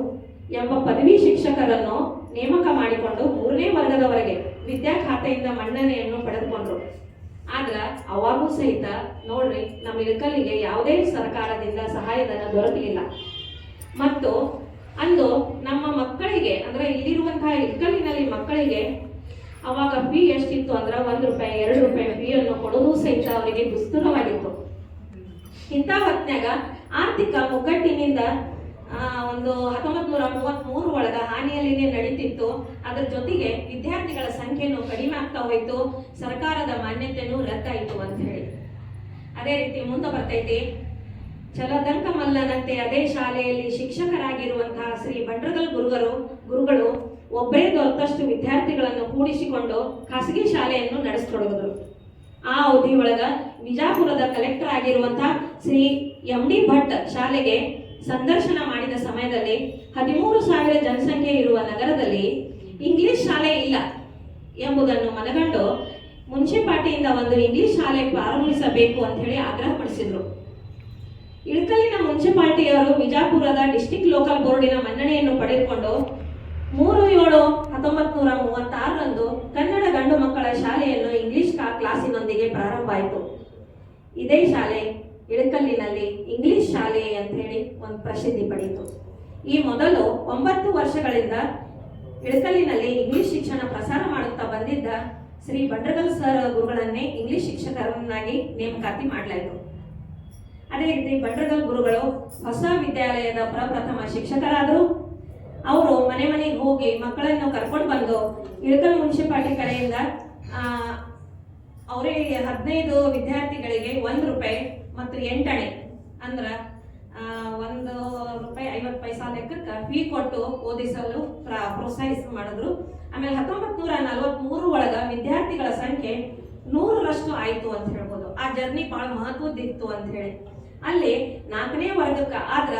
ಎಂಬ ಪದವಿ ಶಿಕ್ಷಕರನ್ನು ನೇಮಕ ಮಾಡಿಕೊಂಡು 3ನೇ ವರ್ಗದವರೆಗೆ ವಿದ್ಯಾ ಖಾತೆಯಿಂದ ಮನ್ನಣೆಯನ್ನು ಪಡೆದುಕೊಂಡ್ರು. ಆದ್ರ ಅವಾಗೂ ಸಹಿತ ನೋಡ್ರಿ ನಮ್ಮ ಇಳಕಲ್ಲಿಗೆ ಯಾವುದೇ ಸರ್ಕಾರದಿಂದ ಸಹಾಯಧನ ದೊರಕಲಿಲ್ಲ. ಮತ್ತು ಅಂದು ನಮ್ಮ ಮಕ್ಕಳಿಗೆ ಅಂದ್ರೆ ಇಲ್ಲಿರುವಂತಹ ಇಳಕಲ್ಲಿನಲ್ಲಿ ಮಕ್ಕಳಿಗೆ ಅವಾಗ ಫೀ ಎಷ್ಟಿತ್ತು ಅಂದ್ರೆ ₹1 ₹2 ಫೀಯನ್ನು ಕೊಡೋದು ಸಹಿತ ಅವರಿಗೆ ದುಸ್ತರವಾಗಿತ್ತು. ಇಂಥ ಹೊತ್ನ್ಯಾಗ ಆರ್ಥಿಕ ಮುಗ್ಗಟ್ಟಿನಿಂದ ಒಂದು 1933 ಒಳಗ ಹಾನಿಯಲ್ಲಿನೇ ನಡೀತಿತ್ತು. ಅದರ ಜೊತೆಗೆ ವಿದ್ಯಾರ್ಥಿಗಳ ಸಂಖ್ಯೆನೂ ಕಡಿಮೆ ಆಗ್ತಾ ಹೋಯ್ತು. ಸರ್ಕಾರದ ಮಾನ್ಯತೆನೂ ರದ್ದಾಯಿತು ಅಂತ ಹೇಳಿ. ಅದೇ ರೀತಿ ಮುಂದೆ ಬರ್ತೈತಿ. ಚಲದಂಕ ಮಲ್ಲನಂತೆ ಅದೇ ಶಾಲೆಯಲ್ಲಿ ಶಿಕ್ಷಕರಾಗಿರುವಂತಹ ಶ್ರೀ ಬಂಡ್ರಗಲ್ ಗುರುಗಳು ಒಬ್ಬರೇ ದೊರೆತಷ್ಟು ವಿದ್ಯಾರ್ಥಿಗಳನ್ನು ಕೂಡಿಸಿಕೊಂಡು ಖಾಸಗಿ ಶಾಲೆಯನ್ನು ನಡೆಸತೊಡಗಿದರು. ಆ ಅವಧಿ ಒಳಗ ವಿಜಾಪುರದ ಕಲೆಕ್ಟರ್ ಆಗಿರುವಂತಹ ಶ್ರೀ MD ಭಟ್ ಶಾಲೆಗೆ ಸಂದರ್ಶನ ಮಾಡಿದ ಸಮಯದಲ್ಲಿ 13,000 ಜನಸಂಖ್ಯೆ ಇರುವ ನಗರದಲ್ಲಿ ಇಂಗ್ಲಿಷ್ ಶಾಲೆ ಇಲ್ಲ ಎಂಬುದನ್ನು ಮನಗಂಡು ಮುನ್ಸಿಪಾಲಿಟಿಯಿಂದ ಒಂದು ಇಂಗ್ಲಿಷ್ ಶಾಲೆ ಪ್ರಾರಂಭಿಸಬೇಕು ಅಂತ ಹೇಳಿ ಆಗ್ರಹಪಡಿಸಿದ್ರು. ಇಳಕಲ್ಲಿನ ಮುನ್ಸಿಪಾಲಿಟಿಯವರು ವಿಜಾಪುರದ ಡಿಸ್ಟ್ರಿಕ್ಟ್ ಲೋಕಲ್ ಬೋರ್ಡಿನ ಮನ್ನಣೆಯನ್ನು ಪಡೆದುಕೊಂಡು 3/7/1936 ಕನ್ನಡ ಗಂಡು ಮಕ್ಕಳ ಶಾಲೆಯನ್ನು ಇಂಗ್ಲಿಷ್ ಕ್ಲಾಸಿನೊಂದಿಗೆ ಪ್ರಾರಂಭ ಆಯಿತು. ಇದೇ ಶಾಲೆ ಇಳಕಲ್ಲಿನಲ್ಲಿ ಇಂಗ್ಲಿಷ್ ಶಾಲೆ ಅಂತ ಹೇಳಿ ಒಂದು ಪ್ರಸಿದ್ಧಿ ಪಡೆಯಿತು. ಈ ಮೊದಲು 9 ವರ್ಷಗಳಿಂದ ಇಳಕಲ್ಲಿನಲ್ಲಿ ಇಂಗ್ಲಿಷ್ ಶಿಕ್ಷಣ ಪ್ರಸಾರ ಮಾಡುತ್ತಾ ಬಂದಿದ್ದ ಶ್ರೀ ಬಂಡ್ರಗಲ್ ಸರ್ ಗುರುಗಳನ್ನೇ ಇಂಗ್ಲಿಷ್ ಶಿಕ್ಷಕರನ್ನಾಗಿ ನೇಮಕಾತಿ ಮಾಡಲಾಯಿತು. ಅದೇ ರೀತಿ ಬಂಡ್ರಗಲ್ ಗುರುಗಳು ಹೊಸ ವಿದ್ಯಾಲಯದ ಪ್ರಪ್ರಥಮ ಶಿಕ್ಷಕರಾದರು. ಅವರು ಮನೆ ಮನೆಗೆ ಹೋಗಿ ಮಕ್ಕಳನ್ನು ಕರ್ಕೊಂಡು ಬಂದು ಇಳಕಲ್ ಮುನ್ಸಿಪಾಲಿಟಿ ಕಡೆಯಿಂದ ಅವರೇ 15 ವಿದ್ಯಾರ್ಥಿಗಳಿಗೆ ₹1 ಮತ್ತು 8 ಅಣೆ ಅಂದ್ರ ₹1.50 ಲೆಕ್ಕಕ್ಕೆ ಫೀ ಕೊಟ್ಟು ಓದಿಸಲು ಪ್ರೋತ್ಸಾಹಿಸ ಮಾಡಿದ್ರು. ಆಮೇಲೆ 1943 ಒಳಗ ವಿದ್ಯಾರ್ಥಿಗಳ ಸಂಖ್ಯೆ 100ರಷ್ಟು ಆಯ್ತು ಅಂತ ಹೇಳ್ಬೋದು. ಆ ಜರ್ನಿ ಬಹಳ ಮಹತ್ವದಿತ್ತು ಅಂತ ಹೇಳಿ. ಅಲ್ಲಿ 4ನೇ ವರ್ಗಕ್ಕೆ ಆದ್ರ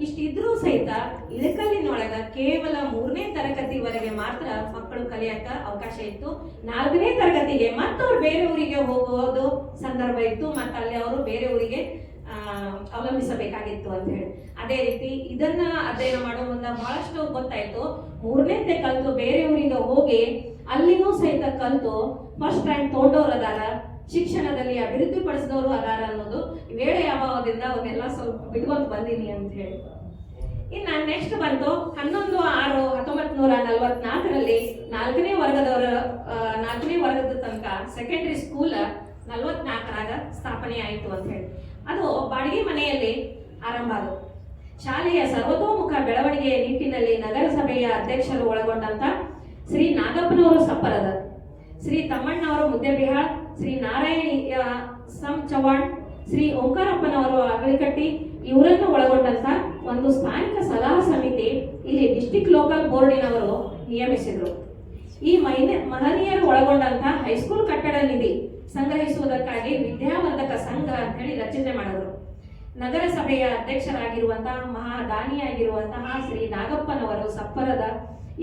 ಇಷ್ಟಿದ್ರೂ ಸಹಿತ ಇಳಕಲ್ಲಿನೊಳಗ ಕೇವಲ 3ನೇ ತರಗತಿವರೆಗೆ ಮಾತ್ರ ಮಕ್ಕಳು ಕಲಿಯಕ ಅವಕಾಶ ಇತ್ತು. 4ನೇ ತರಗತಿಗೆ ಮತ್ತವ್ರು ಬೇರೆ ಊರಿಗೆ ಹೋಗೋದು ಸಂದರ್ಭ ಇತ್ತು. ಮತ್ತೆ ಅಲ್ಲಿ ಅವರು ಬೇರೆ ಊರಿಗೆ ಅವಲಂಬಿಸಬೇಕಾಗಿತ್ತು ಅಂತ ಹೇಳಿ. ಅದೇ ರೀತಿ ಇದನ್ನ ಅಧ್ಯಯನ ಮಾಡೋ ಮುಂದೆ ಬಹಳಷ್ಟು ಗೊತ್ತಾಯ್ತು. 3ನೇ ಕಲ್ತು ಬೇರೆ ಊರಿಗೆ ಹೋಗಿ ಅಲ್ಲಿನೂ ಸಹಿತ ಕಲ್ತು ಫಸ್ಟ್ ರ್ಯಾಂಕ್ ತಗೊಂಡವ್ರು ಅದಾರ, ಶಿಕ್ಷಣದಲ್ಲಿ ಅಭಿವೃದ್ಧಿ ಪಡಿಸಿದವರು ಅದಾರ ಅನ್ನೋದು ವೇಳೆ ಅಭಾವದಿಂದ ಅವನ್ನೆಲ್ಲ ಸ್ವಲ್ಪ ಬಿಟ್ಕೊಂಡು ಬಂದೀನಿ ಅಂತ ಹೇಳಿ. ಇನ್ನು ನೆಕ್ಸ್ಟ್ ಬಂತು 11/6/1944 4ನೇ ವರ್ಗದ ತನಕ ಸೆಕೆಂಡರಿ ಸ್ಕೂಲ್ 44ರಾಗ ಸ್ಥಾಪನೆ ಆಯಿತು ಅಂತ ಹೇಳಿ. ಅದು ಬಾಡಿಗೆ ಮನೆಯಲ್ಲಿ ಆರಂಭ ಆದವು. ಶಾಲೆಯ ಸರ್ವತೋಮುಖ ಬೆಳವಣಿಗೆಯ ನಿಟ್ಟಿನಲ್ಲಿ ನಗರಸಭೆಯ ಅಧ್ಯಕ್ಷರು ಒಳಗೊಂಡಂತ ಶ್ರೀ ನಾಗಪ್ಪನವರು ಸಪ್ಪರದ, ಶ್ರೀ ತಮ್ಮಣ್ಣವರು ಮುದ್ದೆಬಿಹಾಳ್, ಶ್ರೀ ನಾರಾಯಣ ಸಂ ಚವಾಣ್, ಶ್ರೀ ಓಂಕಾರಪ್ಪನವರು ಅಗಳಿಕಟ್ಟಿ ಇವರನ್ನು ಒಳಗೊಂಡಂತ ಒಂದು ಸ್ಥಾನಿಕ ಸಲಹಾ ಸಮಿತಿ ಇಲ್ಲಿ ಡಿಸ್ಟ್ರಿಕ್ಟ್ ಲೋಕಲ್ ಬೋರ್ಡಿನವರು ನಿಯಮಿಸಿದರು. ಈ ಮಹನೀಯರು ಒಳಗೊಂಡಂತ ಹೈಸ್ಕೂಲ್ ಕಟ್ಟಡ ನಿಧಿ ಸಂಗ್ರಹಿಸುವುದಕ್ಕಾಗಿ ವಿದ್ಯಾವರ್ಧಕ ಸಂಘ ಅಂತ ಹೇಳಿ ರಚನೆ ಮಾಡಿದರು. ನಗರಸಭೆಯ ಅಧ್ಯಕ್ಷರಾಗಿರುವಂತಹ ಮಹಾದಾನಿಯಾಗಿರುವಂತಹ ಶ್ರೀ ನಾಗಪ್ಪನವರು ಸಪ್ಪರದ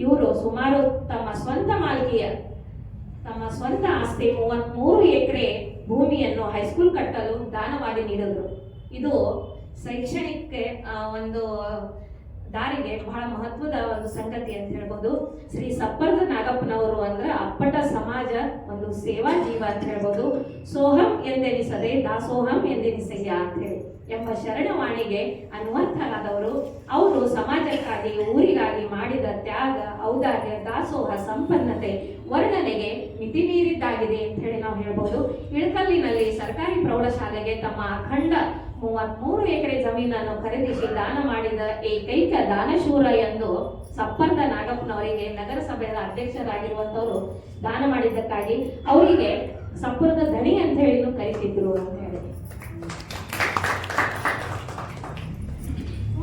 ಇವರು ಸುಮಾರು ತಮ್ಮ ಸ್ವಂತ ಆಸ್ತಿ 33 ಎಕರೆ ಭೂಮಿಯನ್ನು ಹೈಸ್ಕೂಲ್ ಕಟ್ಟಲು ದಾನವಾಗಿ ನೀಡಿದ್ರು. ಇದು ಶೈಕ್ಷಣಿಕ ಒಂದು ದಾರಿಗೆ ಬಹಳ ಮಹತ್ವದ ಒಂದು ಸಂಗತಿ ಅಂತ ಹೇಳ್ಬೋದು. ಶ್ರೀ ಸಪ್ಪರದ ನಾಗಪ್ಪನವರು ಅಂದ್ರೆ ಅಪ್ಪಟ ಸಮಾಜ ಒಂದು ಸೇವಾ ಜೀವ ಅಂತ ಹೇಳ್ಬೋದು. ಸೋಹಂ ಎಂದೆನಿಸದೆ ದಾಸೋಹಂ ಎಂದೆನಿಸಯ್ಯ ಅಂತ ಹೇಳಿ ಎಂಬ ಶರಣವಾಣಿಗೆ ಅನ್ವರ್ಥರಾದವರು. ಅವರು ಸಮಾಜಕ್ಕಾಗಿ ಊರಿಗಾಗಿ ಮಾಡಿದ ತ್ಯಾಗ, ಔದಾರ್ಯ, ದಾಸೋಹ, ಸಂಪನ್ನತೆ ವರ್ಣನೆಗೆ ಮಿತಿ ಮೀರಿದ್ದಾಗಿದೆ ಅಂತ ಹೇಳಿ ನಾವು ಹೇಳ್ಬೋದು. ಇಳಕಲ್ಲಿನಲ್ಲಿ ಸರ್ಕಾರಿ ಪ್ರೌಢಶಾಲೆಗೆ ತಮ್ಮ ಅಖಂಡ 33 ಎಕರೆ ಜಮೀನನ್ನು ಖರೀದಿಸಿ ದಾನ ಮಾಡಿದ ಏಕೈಕ ದಾನಶೂರ ಎಂದು ಸಪ್ಪರದ ನಾಗಪ್ಪನವರಿಗೆ ನಗರಸಭೆಯ ಅಧ್ಯಕ್ಷರಾಗಿರುವಂತವರು ದಾನ ಮಾಡಿದ್ದಕ್ಕಾಗಿ ಅವರಿಗೆ ಸಪ್ಪರದ ದಣಿ ಅಂತ ಹೇಳಿ ಕರೀತಿದ್ರು ಅಂತ ಹೇಳಿ.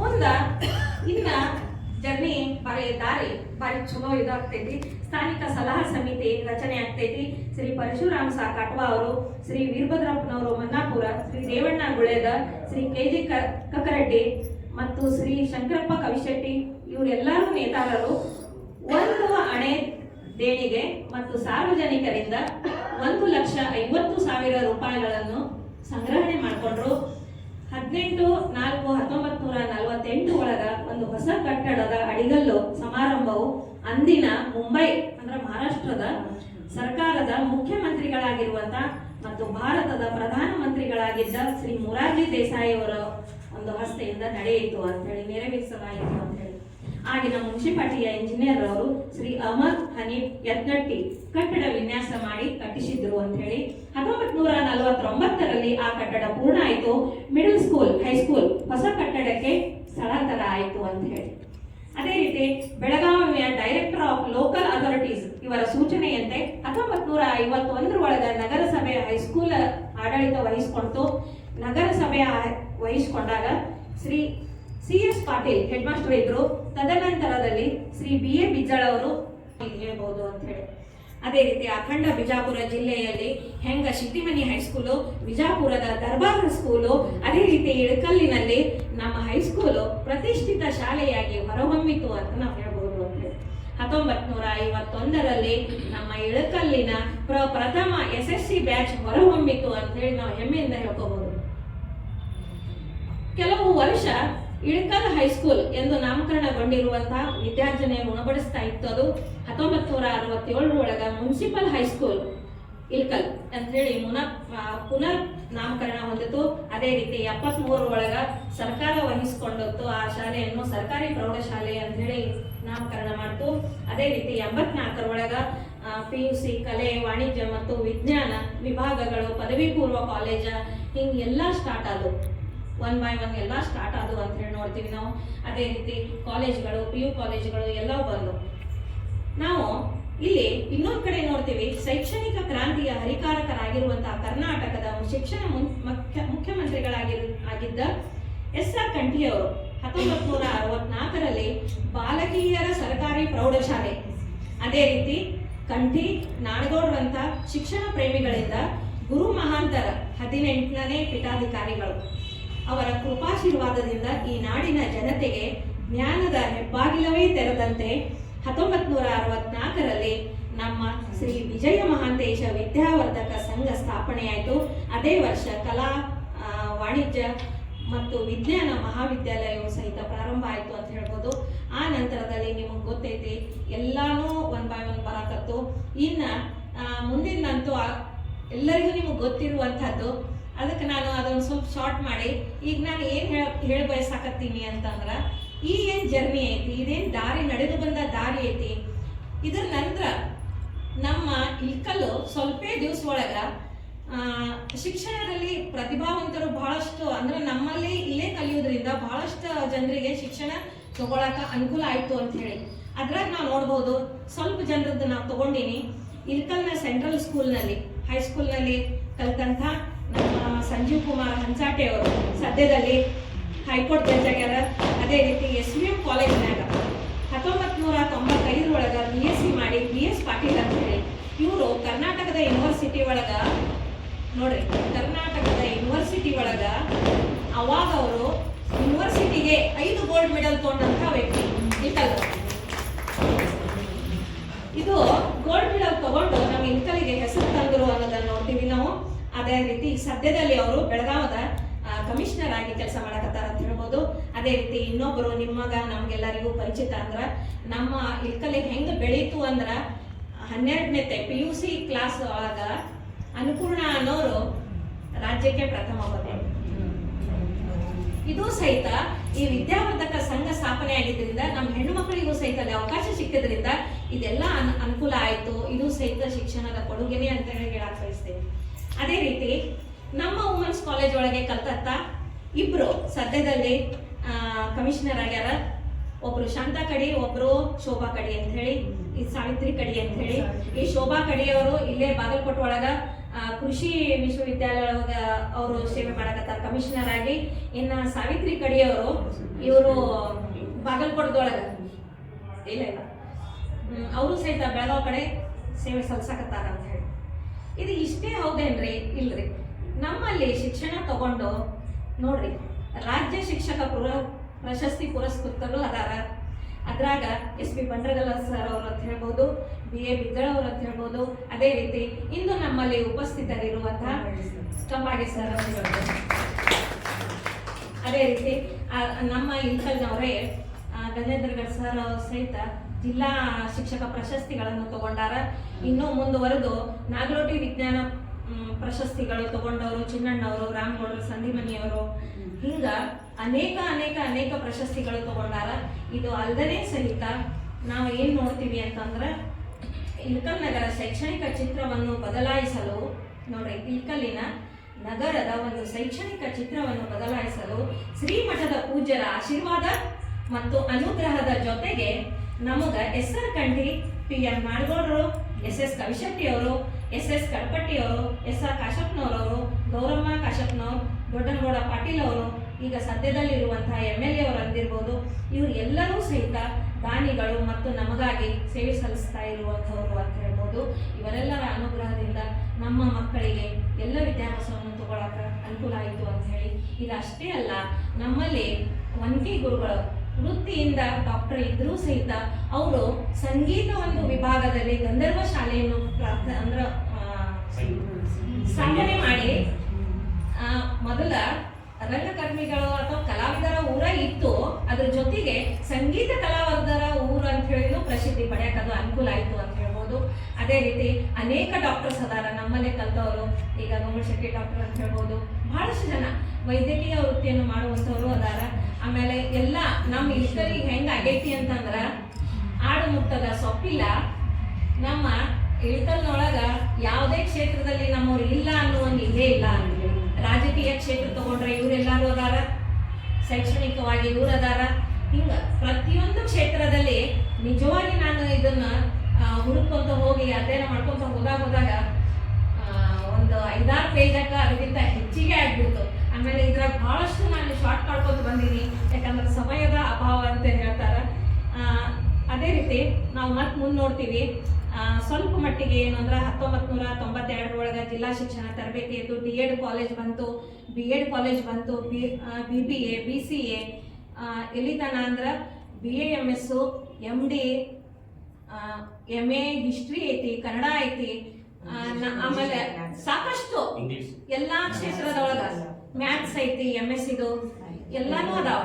ಮುಂದ ಇನ್ನ ಜರ್ನಿ ದಾರಿ ಬಾರಿ ಚಲೋ ಇದಾಗ್ತೈತಿ. ಸ್ಥಾನಿಕ ಸಲಹಾ ಸಮಿತಿ ರಚನೆ ಆಗ್ತೈತಿ. ಶ್ರೀ ಪರಶುರಾಮ ಸಾ ಕಟ್ವಾ ಅವರು, ಶ್ರೀ ವೀರಭದ್ರಪ್ಪನವರು ಮನ್ನಾಪುರ, ಶ್ರೀ ರೇವಣ್ಣ ಗುಳೇದ, ಶ್ರೀ KG ಕಕ್ಕರಡ್ಡಿ ಮತ್ತು ಶ್ರೀ ಶಂಕರಪ್ಪ ಕವಿಶೆಟ್ಟಿ ಇವರೆಲ್ಲರೂ ನೇತಾರರು ಒಂದು ಅಣೆ ದೇಣಿಗೆ ಮತ್ತು ಸಾರ್ವಜನಿಕರಿಂದ 1,50,000 ರೂಪಾಯಿಗಳನ್ನು ಸಂಗ್ರಹಣೆ ಮಾಡಿಕೊಂಡ್ರು. 18/4/1948 ಒಳಗ ಒಂದು ಹೊಸ ಕಟ್ಟಡದ ಅಡಿಗಲ್ಲು ಸಮಾರಂಭವು ಅಂದಿನ ಮುಂಬೈ ಅಂದ್ರೆ ಮಹಾರಾಷ್ಟ್ರದ ಸರ್ಕಾರದ ಮುಖ್ಯಮಂತ್ರಿಗಳಾಗಿರುವಂತ ಮತ್ತು ಭಾರತದ ಪ್ರಧಾನಮಂತ್ರಿಗಳಾಗಿದ್ದ ಶ್ರೀ ಮೊರಾರ್ಜಿ ದೇಸಾಯಿ ಅವರ ಒಂದು ಹಸ್ತೆಯಿಂದ ನಡೆಯಿತು ಅಂತ ಹೇಳಿ, ನೆರವೇರಿಸಲಾಯಿತು ಅಂತ ಹೇಳಿ. ಆಗಿನ ಮುನ್ಸಿಪಾಲಿಟಿಯ ಇಂಜಿನಿಯರ್ ಅವರು ಶ್ರೀ ಅಹಮದ್ ಹನೀಫ್ ಯತ್ನಟ್ಟಿ ಕಟ್ಟಡ ವಿನ್ಯಾಸ ಮಾಡಿ ಕಟ್ಟಿಸಿದ್ರು ಅಂತ ಹೇಳಿ. 1949ರಲ್ಲಿ ಆ ಕಟ್ಟಡ ಪೂರ್ಣ ಆಯಿತು. ಮಿಡಲ್ ಸ್ಕೂಲ್, ಹೈಸ್ಕೂಲ್ ಹೊಸ ಕಟ್ಟಡಕ್ಕೆ ಸ್ಥಳಾಂತರ ಆಯಿತು ಅಂತ ಹೇಳಿ. ಅದೇ ರೀತಿ ಬೆಳಗಾವಿಯ ಡೈರೆಕ್ಟರ್ ಆಫ್ ಲೋಕಲ್ ಅಥಾರಿಟೀಸ್ ಇವರ ಸೂಚನೆಯಂತೆ 1951 ಒಳಗ ನಗರಸಭೆ ಹೈಸ್ಕೂಲ್ ಆಡಳಿತ ವಹಿಸಿಕೊಂಡು ನಗರಸಭೆ ವಹಿಸಿಕೊಂಡಾಗ Shri CS Patil head master ಇದ್ರು. ತದನಂತರದಲ್ಲಿ ಶ್ರೀ BA ಬಿಜ್ಜಳ ಅವರು ಹೇಳ್ಬಹುದು ಅಂತ ಹೇಳಿ. ಅದೇ ರೀತಿ ಅಖಂಡ ಬಿಜಾಪುರ ಜಿಲ್ಲೆಯಲ್ಲಿ ಹೆಂಗ ಶಿಟ್ಟಿಮನಿ ಹೈಸ್ಕೂಲು, ಬಿಜಾಪುರದ ದರ್ಬಾರ್ ಸ್ಕೂಲು, ಅದೇ ರೀತಿ ಇಳಕಲ್ಲಿನಲ್ಲಿ ನಮ್ಮ ಹೈಸ್ಕೂಲು ಪ್ರತಿಷ್ಠಿತ ಶಾಲೆಯಾಗಿ ಹೊರಹೊಮ್ಮಿತು ಅಂತ ನಾವು ಹೇಳ್ಬಹುದು ಅಂತ ಹೇಳಿ. 1951ರಲ್ಲಿ ನಮ್ಮ ಇಳಕಲ್ಲಿನ ಪ್ರಥಮ SSC ಬ್ಯಾಚ್ ಹೊರಹೊಮ್ಮಿತು ಅಂತ ಹೇಳಿ ನಾವು ಹೆಮ್ಮೆಯಿಂದ ಹೇಳ್ಕೋಬಹುದು. ಕೆಲವು ವರ್ಷ ಇಳಕಲ್ ಹೈಸ್ಕೂಲ್ ಎಂದು ನಾಮಕರಣಗೊಂಡಿರುವಂತಹ ವಿದ್ಯಾರ್ಜನೆ ಉಣಬಡಿಸ್ತಾ ಇತ್ತು. ಅದು 1967 ಒಳಗ ಮುನ್ಸಿಪಲ್ ಹೈಸ್ಕೂಲ್ ಇಳಕಲ್ ಅಂತ ಹೇಳಿ ಪುನರ್ ನಾಮಕರಣ ಹೊಂದಿತು. ಅದೇ ರೀತಿ 73 ಒಳಗ ಸರ್ಕಾರ ವಹಿಸಿಕೊಂಡಿತ್ತು. ಆ ಶಾಲೆಯನ್ನು ಸರ್ಕಾರಿ ಪ್ರೌಢಶಾಲೆ ಅಂತ ಹೇಳಿ ನಾಮಕರಣ ಮಾಡಿತು. ಅದೇ ರೀತಿ 84 ಒಳಗ PUC ಕಲೆ, ವಾಣಿಜ್ಯ ಮತ್ತು ವಿಜ್ಞಾನ ವಿಭಾಗಗಳು, ಪದವಿ ಪೂರ್ವ ಕಾಲೇಜ ಹಿಂಗ್ ಎಲ್ಲಾ ಸ್ಟಾರ್ಟ್ ಆದವು. 1 by 1 ಎಲ್ಲ ಸ್ಟಾರ್ಟ್ ಆದವು ಅಂತ ಹೇಳಿ ನೋಡ್ತೀವಿ ನಾವು. ಅದೇ ರೀತಿ ಕಾಲೇಜ್ಗಳು, PU ಕಾಲೇಜ್ಗಳು ಎಲ್ಲ ಬಂದು ನಾವು ಇಲ್ಲಿ ಇನ್ನೊಂದು ಕಡೆ ನೋಡ್ತೀವಿ. ಶೈಕ್ಷಣಿಕ ಕ್ರಾಂತಿಯ ಹರಿಕಾರಕರಾಗಿರುವಂತಹ ಕರ್ನಾಟಕದ ಶಿಕ್ಷಣ ಮುಖ್ಯಮಂತ್ರಿಗಳಾಗಿದ್ದ SR ಕಂಠಿ ಅವರು 1964ರಲ್ಲಿ ಬಾಲಕಿಯರ ಸರ್ಕಾರಿ ಪ್ರೌಢಶಾಲೆ, ಅದೇ ರೀತಿ ಕಂಠಿ ನಾಡಗೌಡರಂತ ಶಿಕ್ಷಣ ಪ್ರೇಮಿಗಳಿಂದ ಗುರು ಮಹಾಂತರ 18ನೇ ಪೀಠಾಧಿಕಾರಿಗಳು ಅವರ ಕೃಪಾಶೀರ್ವಾದದಿಂದ ಈ ನಾಡಿನ ಜನತೆಗೆ ಜ್ಞಾನದ ಹೆಬ್ಬಾಗಿಲವೇ ತೆರೆದಂತೆ 1964ರಲ್ಲಿ ನಮ್ಮ ಶ್ರೀ ವಿಜಯ ಮಹಾಂತೇಶ ವಿದ್ಯಾವರ್ಧಕ ಸಂಘ ಸ್ಥಾಪನೆಯಾಯಿತು. ಅದೇ ವರ್ಷ ಕಲಾ, ವಾಣಿಜ್ಯ ಮತ್ತು ವಿಜ್ಞಾನ ಮಹಾವಿದ್ಯಾಲಯವು ಸಹಿತ ಪ್ರಾರಂಭ ಆಯಿತು ಅಂತ ಹೇಳ್ಬೋದು. ಆ ನಂತರದಲ್ಲಿ ನಿಮಗೆ ಗೊತ್ತೈತಿ ಎಲ್ಲಾನು 1 by 1 ಬರಾಕತ್ತು. ಇನ್ನ ಮುಂದಿನಂತೂ ಎಲ್ಲರಿಗೂ ನಿಮಗೆ ಗೊತ್ತಿರುವಂಥದ್ದು. ಅದಕ್ಕೆ ನಾನು ಅದನ್ನು ಸ್ವಲ್ಪ ಶಾರ್ಟ್ ಮಾಡಿ ಈಗ ನಾನು ಏನು ಹೇಳ ಬಯಸಾಕತ್ತೀನಿ ಅಂತಂದ್ರೆ, ಈ ಏನು ಜರ್ನಿ ಐತಿ, ಇದೇನು ದಾರಿ ನಡೆದು ಬಂದ ದಾರಿ ಐತಿ, ಇದ್ರ ನಂತರ ನಮ್ಮ ಇಳಕಲ್ಲು ಸ್ವಲ್ಪ ದಿವಸ ಒಳಗ ಶಿಕ್ಷಣದಲ್ಲಿ ಪ್ರತಿಭಾವಂತರು ಬಹಳಷ್ಟು ಅಂದ್ರೆ ನಮ್ಮಲ್ಲಿ ಇಲ್ಲೇ ಕಲಿಯೋದ್ರಿಂದ ಬಹಳಷ್ಟು ಜನರಿಗೆ ಶಿಕ್ಷಣ ತಗೊಳಕ ಅನುಕೂಲ ಆಯ್ತು ಅಂತ ಹೇಳಿ. ಅದ್ರಾಗ ನಾವು ನೋಡ್ಬೋದು ಸ್ವಲ್ಪ ಜನರದ್ದು ನಾವು ತಗೊಂಡಿನಿ. ಇಳಕಲ್ನ ಸೆಂಟ್ರಲ್ ಸ್ಕೂಲ್ನಲ್ಲಿ, ಹೈಸ್ಕೂಲ್ನಲ್ಲಿ ಕಲಿತಂಥ ನಮ್ಮ ಸಂಜೀವ್ ಕುಮಾರ್ ಹಂಚಾಟೆ ಅವರು ಸದ್ಯದಲ್ಲಿ ಹೈಕೋರ್ಟ್ ಜಡ್ಜ್ ಆಗ್ಯಾರ. ಅದೇ ರೀತಿ SVM ಕಾಲೇಜ್ನಾಗ 1995 ಒಳಗ BSc ಮಾಡಿ BS ಪಾಟೀಲ್ ಅಂತ ಹೇಳಿ ಇವರು ಕರ್ನಾಟಕದ ಯೂನಿವರ್ಸಿಟಿ ಒಳಗ ನೋಡ್ರಿ, ಕರ್ನಾಟಕದ ಯೂನಿವರ್ಸಿಟಿ ಒಳಗ ಅವಾಗ ಅವರು ಯೂನಿವರ್ಸಿಟಿಗೆ 5 ಗೋಲ್ಡ್ ಮೆಡಲ್ ತಗೊಂಡಂತ ವ್ಯಕ್ತಿ ಇಳಕಲ್. ಇದು ಗೋಲ್ಡ್ ಮೆಡಲ್ ತಗೊಂಡು ನಮ್ಮ ಇಳಕಲ್ಲಿಗೆ ಹೆಸರು ತಂದರು ಅನ್ನೋದನ್ನ ನೋಡ್ತೀವಿ ನಾವು. ಅದೇ ರೀತಿ ಸದ್ಯದಲ್ಲಿ ಅವರು ಬೆಳಗಾವದ ಕಮಿಷನರ್ ಆಗಿ ಕೆಲಸ ಮಾಡಕತ್ತಾರ ಅಂತ ಹೇಳ್ಬೋದು. ಅದೇ ರೀತಿ ಇನ್ನೊಬ್ಬರು ನಿಮಗ ನಮ್ಗೆಲ್ಲರಿಗೂ ಪರಿಚಿತ ಅಂದ್ರ ನಮ್ಮ ಇಳಕಲ್ಲಿ ಹೆಂಗ್ ಬೆಳೀತು ಅಂದ್ರ 12ನೇ PUC ಕ್ಲಾಸ್ ಒಳಗ ಅನ್ನಪೂರ್ಣ ಅನ್ನೋರು ರಾಜ್ಯಕ್ಕೆ ಪ್ರಥಮ ಬಂದರು. ಇದು ಸಹಿತ ಈ ವಿದ್ಯಾವರ್ಧಕ ಸಂಘ ಸ್ಥಾಪನೆ ಆಗಿದ್ದರಿಂದ ನಮ್ಮ ಹೆಣ್ಣು ಮಕ್ಕಳಿಗೂ ಸಹಿತ ಅಲ್ಲಿ ಅವಕಾಶ ಸಿಕ್ಕಿದ್ರಿಂದ ಇದೆಲ್ಲ ಅನುಕೂಲ ಆಯ್ತು. ಇದು ಸಹಿತ ಶಿಕ್ಷಣದ ಕೊಡುಗೆನೆ ಅಂತ ಹೇಳಕ್ ಬಯಸ್ತೇನೆ. ಅದೇ ರೀತಿ ನಮ್ಮ ವುಮೆನ್ಸ್ ಕಾಲೇಜ್ ಒಳಗೆ ಕಲ್ತತ್ತ ಇಬ್ರು ಸದ್ಯದಲ್ಲಿ ಕಮಿಷನರ್ ಆಗ್ಯಾರ. ಒಬ್ರು ಶಾಂತಾ ಕಡಿ, ಒಬ್ರು ಶೋಭಾ ಕಡಿ ಅಂತ ಹೇಳಿ, ಈ ಸಾವಿತ್ರಿ ಕಡಿ ಅಂತ ಹೇಳಿ. ಈ ಶೋಭಾ ಕಡಿಯವರು ಇಲ್ಲೇ ಬಾಗಲಕೋಟೆ ಒಳಗ ಕೃಷಿ ವಿಶ್ವವಿದ್ಯಾಲಯ ಒಳಗ ಅವರು ಸೇವೆ ಮಾಡಕತ್ತಾರ ಕಮಿಷನರ್ ಆಗಿ. ಇನ್ನ ಸಾವಿತ್ರಿ ಕಡಿಯವರು ಇವರು ಬಾಗಲಕೋಟದೊಳಗ ಇಲ್ಲ ಅವರು ಸಹಿತ ಬೆಳಗಾವ್ ಕಡೆ ಸೇವೆ ಸಲ್ಲಿಸಕತ್ತಾರ ಅಂತ ಹೇಳಿ. ಇದು ಇಷ್ಟೇ ಹೌದೇನ್ರಿ? ಇಲ್ರಿ. ನಮ್ಮಲ್ಲಿ ಶಿಕ್ಷಣ ತಗೊಂಡು ನೋಡ್ರಿ ರಾಜ್ಯ ಶಿಕ್ಷಕ ಪ್ರಶಸ್ತಿ ಪುರಸ್ಕೃತರು ಅದಾರ. ಅದ್ರಾಗ SP ಬಂಡ್ರಗಲ ಸರ್ ಅವರು ಅಂತ ಹೇಳ್ಬೋದು, BA ಬಿದ್ದಳ ಅವರು ಅಂತ ಹೇಳ್ಬೋದು. ಅದೇ ರೀತಿ ಇಂದು ನಮ್ಮಲ್ಲಿ ಉಪಸ್ಥಿತರಿರುವಂತಹ ಕಂಬಾಗಿ ಸರ್ ಅಂತ ಹೇಳ್ಬೋದು. ಅದೇ ರೀತಿ ನಮ್ಮ ಇಲ್ಕಲ್ನವರೇ ಗಜೇಂದ್ರಗಢ ಸರ್ ಅವರು ಸಹಿತ ಜಿಲ್ಲಾ ಶಿಕ್ಷಕ ಪ್ರಶಸ್ತಿಗಳನ್ನು ತಗೊಂಡಾರ. ಇನ್ನೂ ಮುಂದುವರೆದು ನಾಗಲೋಟಿ ವಿಜ್ಞಾನ ಪ್ರಶಸ್ತಿಗಳು ತಗೊಂಡವರು ಚಿನ್ನಣ್ಣವರು, ರಾಮಗೌಡರು, ಸಂಧಿಮನಿಯವರು, ಹಿಂಗ ಅನೇಕ ಅನೇಕ ಅನೇಕ ಪ್ರಶಸ್ತಿಗಳು ತಗೊಂಡಾರ. ಇದು ಅಲ್ಲದೇ ಸಹಿತ ನಾವು ಏನ್ ನೋಡ್ತೀವಿ ಅಂತಂದ್ರೆ ಇಲ್ಕಲ್ ನಗರ ಶೈಕ್ಷಣಿಕ ಚಿತ್ರವನ್ನು ಬದಲಾಯಿಸಲು ನೋಡ್ರಿ, ಇಲ್ಕಲ್ಲಿನ ನಗರದ ಒಂದು ಶೈಕ್ಷಣಿಕ ಚಿತ್ರವನ್ನು ಬದಲಾಯಿಸಲು ಶ್ರೀಮಠದ ಪೂಜ್ಯರ ಆಶೀರ್ವಾದ ಮತ್ತು ಅನುಗ್ರಹದ ಜೊತೆಗೆ ನಮಗ SR Kanthi, PM ನಾಡಗೌಡರು, SS Kavishetti ಅವರು, SS ಕಡಪಟ್ಟಿ ಅವರು, SR ಕಾಶಪ್ಪನವರವರು, ಗೌರಮ್ಮ ಕಾಶಪ್ಪನವರು, ದೊಡ್ಡನಗೌಡ ಪಾಟೀಲ್ ಅವರು, ಈಗ ಸದ್ಯದಲ್ಲಿರುವಂತಹ MLA ಅವರು ಅಂದಿರ್ಬೋದು, ಇವರು ಎಲ್ಲರೂ ಸಹಿತ ದಾನಿಗಳು ಮತ್ತು ನಮಗಾಗಿ ಸೇವೆ ಸಲ್ಲಿಸ್ತಾ ಇರುವಂಥವ್ರು ಅಂತ ಹೇಳ್ಬೋದು. ಇವರೆಲ್ಲರ ಅನುಗ್ರಹದಿಂದ ನಮ್ಮ ಮಕ್ಕಳಿಗೆ ಎಲ್ಲ ವಿದ್ಯಾಭ್ಯಾಸವನ್ನು ತಗೊಳಕ ಅನುಕೂಲ ಆಯಿತು ಅಂತ ಹೇಳಿ. ಇದಷ್ಟೇ ಅಲ್ಲ, ನಮ್ಮಲ್ಲಿ ವಂತಿ ಗುರುಗಳು ವೃತ್ತಿಯಿಂದ ಡಾಕ್ಟರ್ ಇದ್ರೂ ಸಹಿತ ಅವರು ಸಂಗೀತ ಒಂದು ವಿಭಾಗದಲ್ಲಿ ಗಂಧರ್ವ ಶಾಲೆಯನ್ನು ಸ್ಥಾಪನೆ ಮಾಡಿ ಮೊದಲ ರಂಗಕರ್ಮಿಗಳು ಅಥವಾ ಕಲಾವಿದರ ಊರ ಇತ್ತು, ಅದ್ರ ಜೊತೆಗೆ ಸಂಗೀತ ಕಲಾವಿದರ ಊರು ಅಂತ ಹೇಳಿದ್ರು ಪ್ರಸಿದ್ಧಿ ಪಡೆಯಕ್ಕೆ ಅದು ಅನುಕೂಲ ಆಯಿತು ಅಂತ ಹೇಳ್ಬೋದು. ಅದೇ ರೀತಿ ಅನೇಕ ಡಾಕ್ಟರ್ಸ್ ಅದಾರ ನಮ್ಮಲ್ಲೇ ಕಲ್ತವರು. ಈಗ ಗಂಗೂಳ್ ಶೆಟ್ಟಿ ಡಾಕ್ಟರ್ ಅಂತ ಹೇಳ್ಬೋದು. ಬಹಳಷ್ಟು ಜನ ವೈದ್ಯಕೀಯ ವೃತ್ತಿಯನ್ನು ಮಾಡುವಂಥವ್ರು ಅದಾರ. ಆಮೇಲೆ ಎಲ್ಲ ನಮ್ಮ ಇಲ್ಕರಿಗೆ ಹೆಂಗೆ ಆಗೈತಿ ಅಂತಂದ್ರ ಆಡು ಮುಟ್ಟದ ಸೊಪ್ಪಿಲ್ಲ. ನಮ್ಮ ಇಳ್ಕಲ್ನೊಳಗ ಯಾವುದೇ ಕ್ಷೇತ್ರದಲ್ಲಿ ನಮ್ಮವ್ರು ಇಲ್ಲ ಅನ್ನೋ ಒಂದು ಇದೇ ಇಲ್ಲ ಅಂತ ಹೇಳಿ. ರಾಜಕೀಯ ಕ್ಷೇತ್ರ ತಗೊಂಡ್ರೆ ಇವರೆಲ್ಲರೂ ಅದಾರ, ಶೈಕ್ಷಣಿಕವಾಗಿ ಇವ್ರು ಅದಾರ. ಹಿಂಗ ಪ್ರತಿಯೊಂದು ಕ್ಷೇತ್ರದಲ್ಲಿ ನಿಜವಾಗಿ ನಾನು ಇದನ್ನ ಹುಡುಕೊಂತ ಹೋಗಿ ಅಧ್ಯಯನ ಮಾಡ್ಕೊಂತ ಹೋದಾಗ ಒಂದು 5-6 ಪೇಜಕ್ಕ ಅದಕ್ಕಿಂತ ಹೆಚ್ಚಿಗೆ ಆಗ್ಬಿಡ್ತು. ಆಮೇಲೆ ಇದ್ರಾಗ ಬಹಳಷ್ಟು ನಾನು ಶಾರ್ಟ್ ಮಾಡ್ಕೊಂಡು ಬಂದೀನಿ, ಯಾಕಂದ್ರೆ ಸಮಯದ ಅಭಾವ ಅಂತ ಹೇಳ್ತಾರ. ಅದೇ ರೀತಿ ನಾವು ಮತ್ತೆ ಮುಂದೆ ನೋಡ್ತೀವಿ. ಸ್ವಲ್ಪ ಮಟ್ಟಿಗೆ ಏನು ಅಂದ್ರೆ 1992 ಒಳಗೆ ಜಿಲ್ಲಾ ಶಿಕ್ಷಣ ತರಬೇತಿ ಇತ್ತು, D.Ed ಕಾಲೇಜ್ ಬಂತು, B.Ed ಕಾಲೇಜ್ ಬಂತು, BBA, BCA, ಎಲ್ಲಿತನ ಅಂದ್ರೆ BAMS, MD, MA ಹಿಸ್ಟ್ರಿ ಐತಿ, ಕನ್ನಡ ಐತಿ, ಆಮೇಲೆ ಸಾಕಷ್ಟು ಎಲ್ಲಾ ಕ್ಷೇತ್ರದೊಳಗ ಮ್ಯಾಥ್ಸ್ ಐತಿ, MS ಇದು ಎಲ್ಲಾನು ಅದಾವ.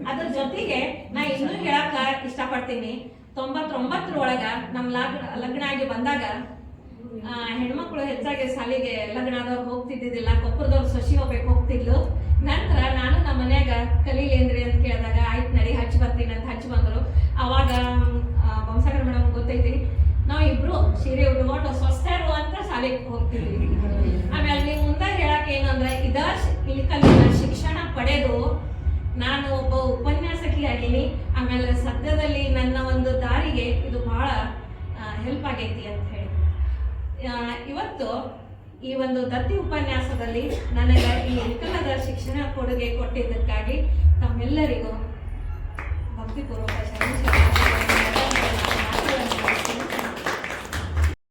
ಅದ್ರ ಜೊತೆಗೆ ನಾ ಇನ್ನೂ ಹೇಳಕ ಇಷ್ಟಪಡ್ತೀನಿ, 99 ಒಳಗ ನಮ್ ಲಗ್ನ ಆಗಿ ಬಂದಾಗ ಹೆಣ್ಮಕ್ಳು ಹೆಚ್ಚಾಗಿ ಶಾಲೆಗೆ ಲಗ್ನ ಆದವ್ರು ಹೋಗ್ತಿದ್ದಿದ್ದಿಲ್ಲ. ಕೊಪ್ಪರದವ್ರು ಸೊಸಿ ಹೋಗ್ಬೇಕು ಹೋಗ್ತಿದ್ಲು. ನಂತರ ನಾನು ನಮ್ಮ ಮನ್ಯಾಗ ಕಲೀಲೇನ್ರಿ ಅಂತ ಕೇಳಿದಾಗ ಆಯ್ತು ನಡಿ ಹಚ್ಚಿ ಬರ್ತೀನಿ ಅಂತ ಹಚ್ಚಿ ಬಂದ್ರು. ಅವಾಗ ಬಂಸಾಗರ ಮೇಡಮ್ ಗೊತ್ತೈತಿ, ನಾವು ಇಬ್ರು ಸೀರೆ ಉಟ್ಕೊಂಡು ಸ್ವಸ್ಥರು ಅಂತ ಶಾಲೆಗೆ ಹೋಗ್ತಿದ್ವಿ. ಆಮೇಲೆ ನೀವು ಮುಂದೆ ಹೇಳಕ್ ಏನು ಅಂದ್ರೆ ಇಲ್ಕಲ್ಲಿನ ಶಿಕ್ಷಣ ಪಡೆದು ನಾನು ಒಬ್ಬ ಉಪನ್ಯಾಸಕಿ ಆಗೀನಿ. ಆಮೇಲೆ ಸದ್ಯದಲ್ಲಿ ನನ್ನ ಒಂದು ದಾರಿಗೆ ಇದು ಬಹಳ ಹೆಲ್ಪ್ ಆಗೈತಿ ಅಂತ ಹೇಳಿ ಇವತ್ತು ಈ ಒಂದು ದತ್ತಿ ಉಪನ್ಯಾಸದಲ್ಲಿ ನನಗೆ ಈ ಇಲ್ಕಲದ ಶಿಕ್ಷಣ ಕೊಡುಗೆ ಕೊಟ್ಟಿದ್ದಕ್ಕಾಗಿ ತಮ್ಮೆಲ್ಲರಿಗೂ ಭಕ್ತಿಪೂರ್ವಕ ಶರಣ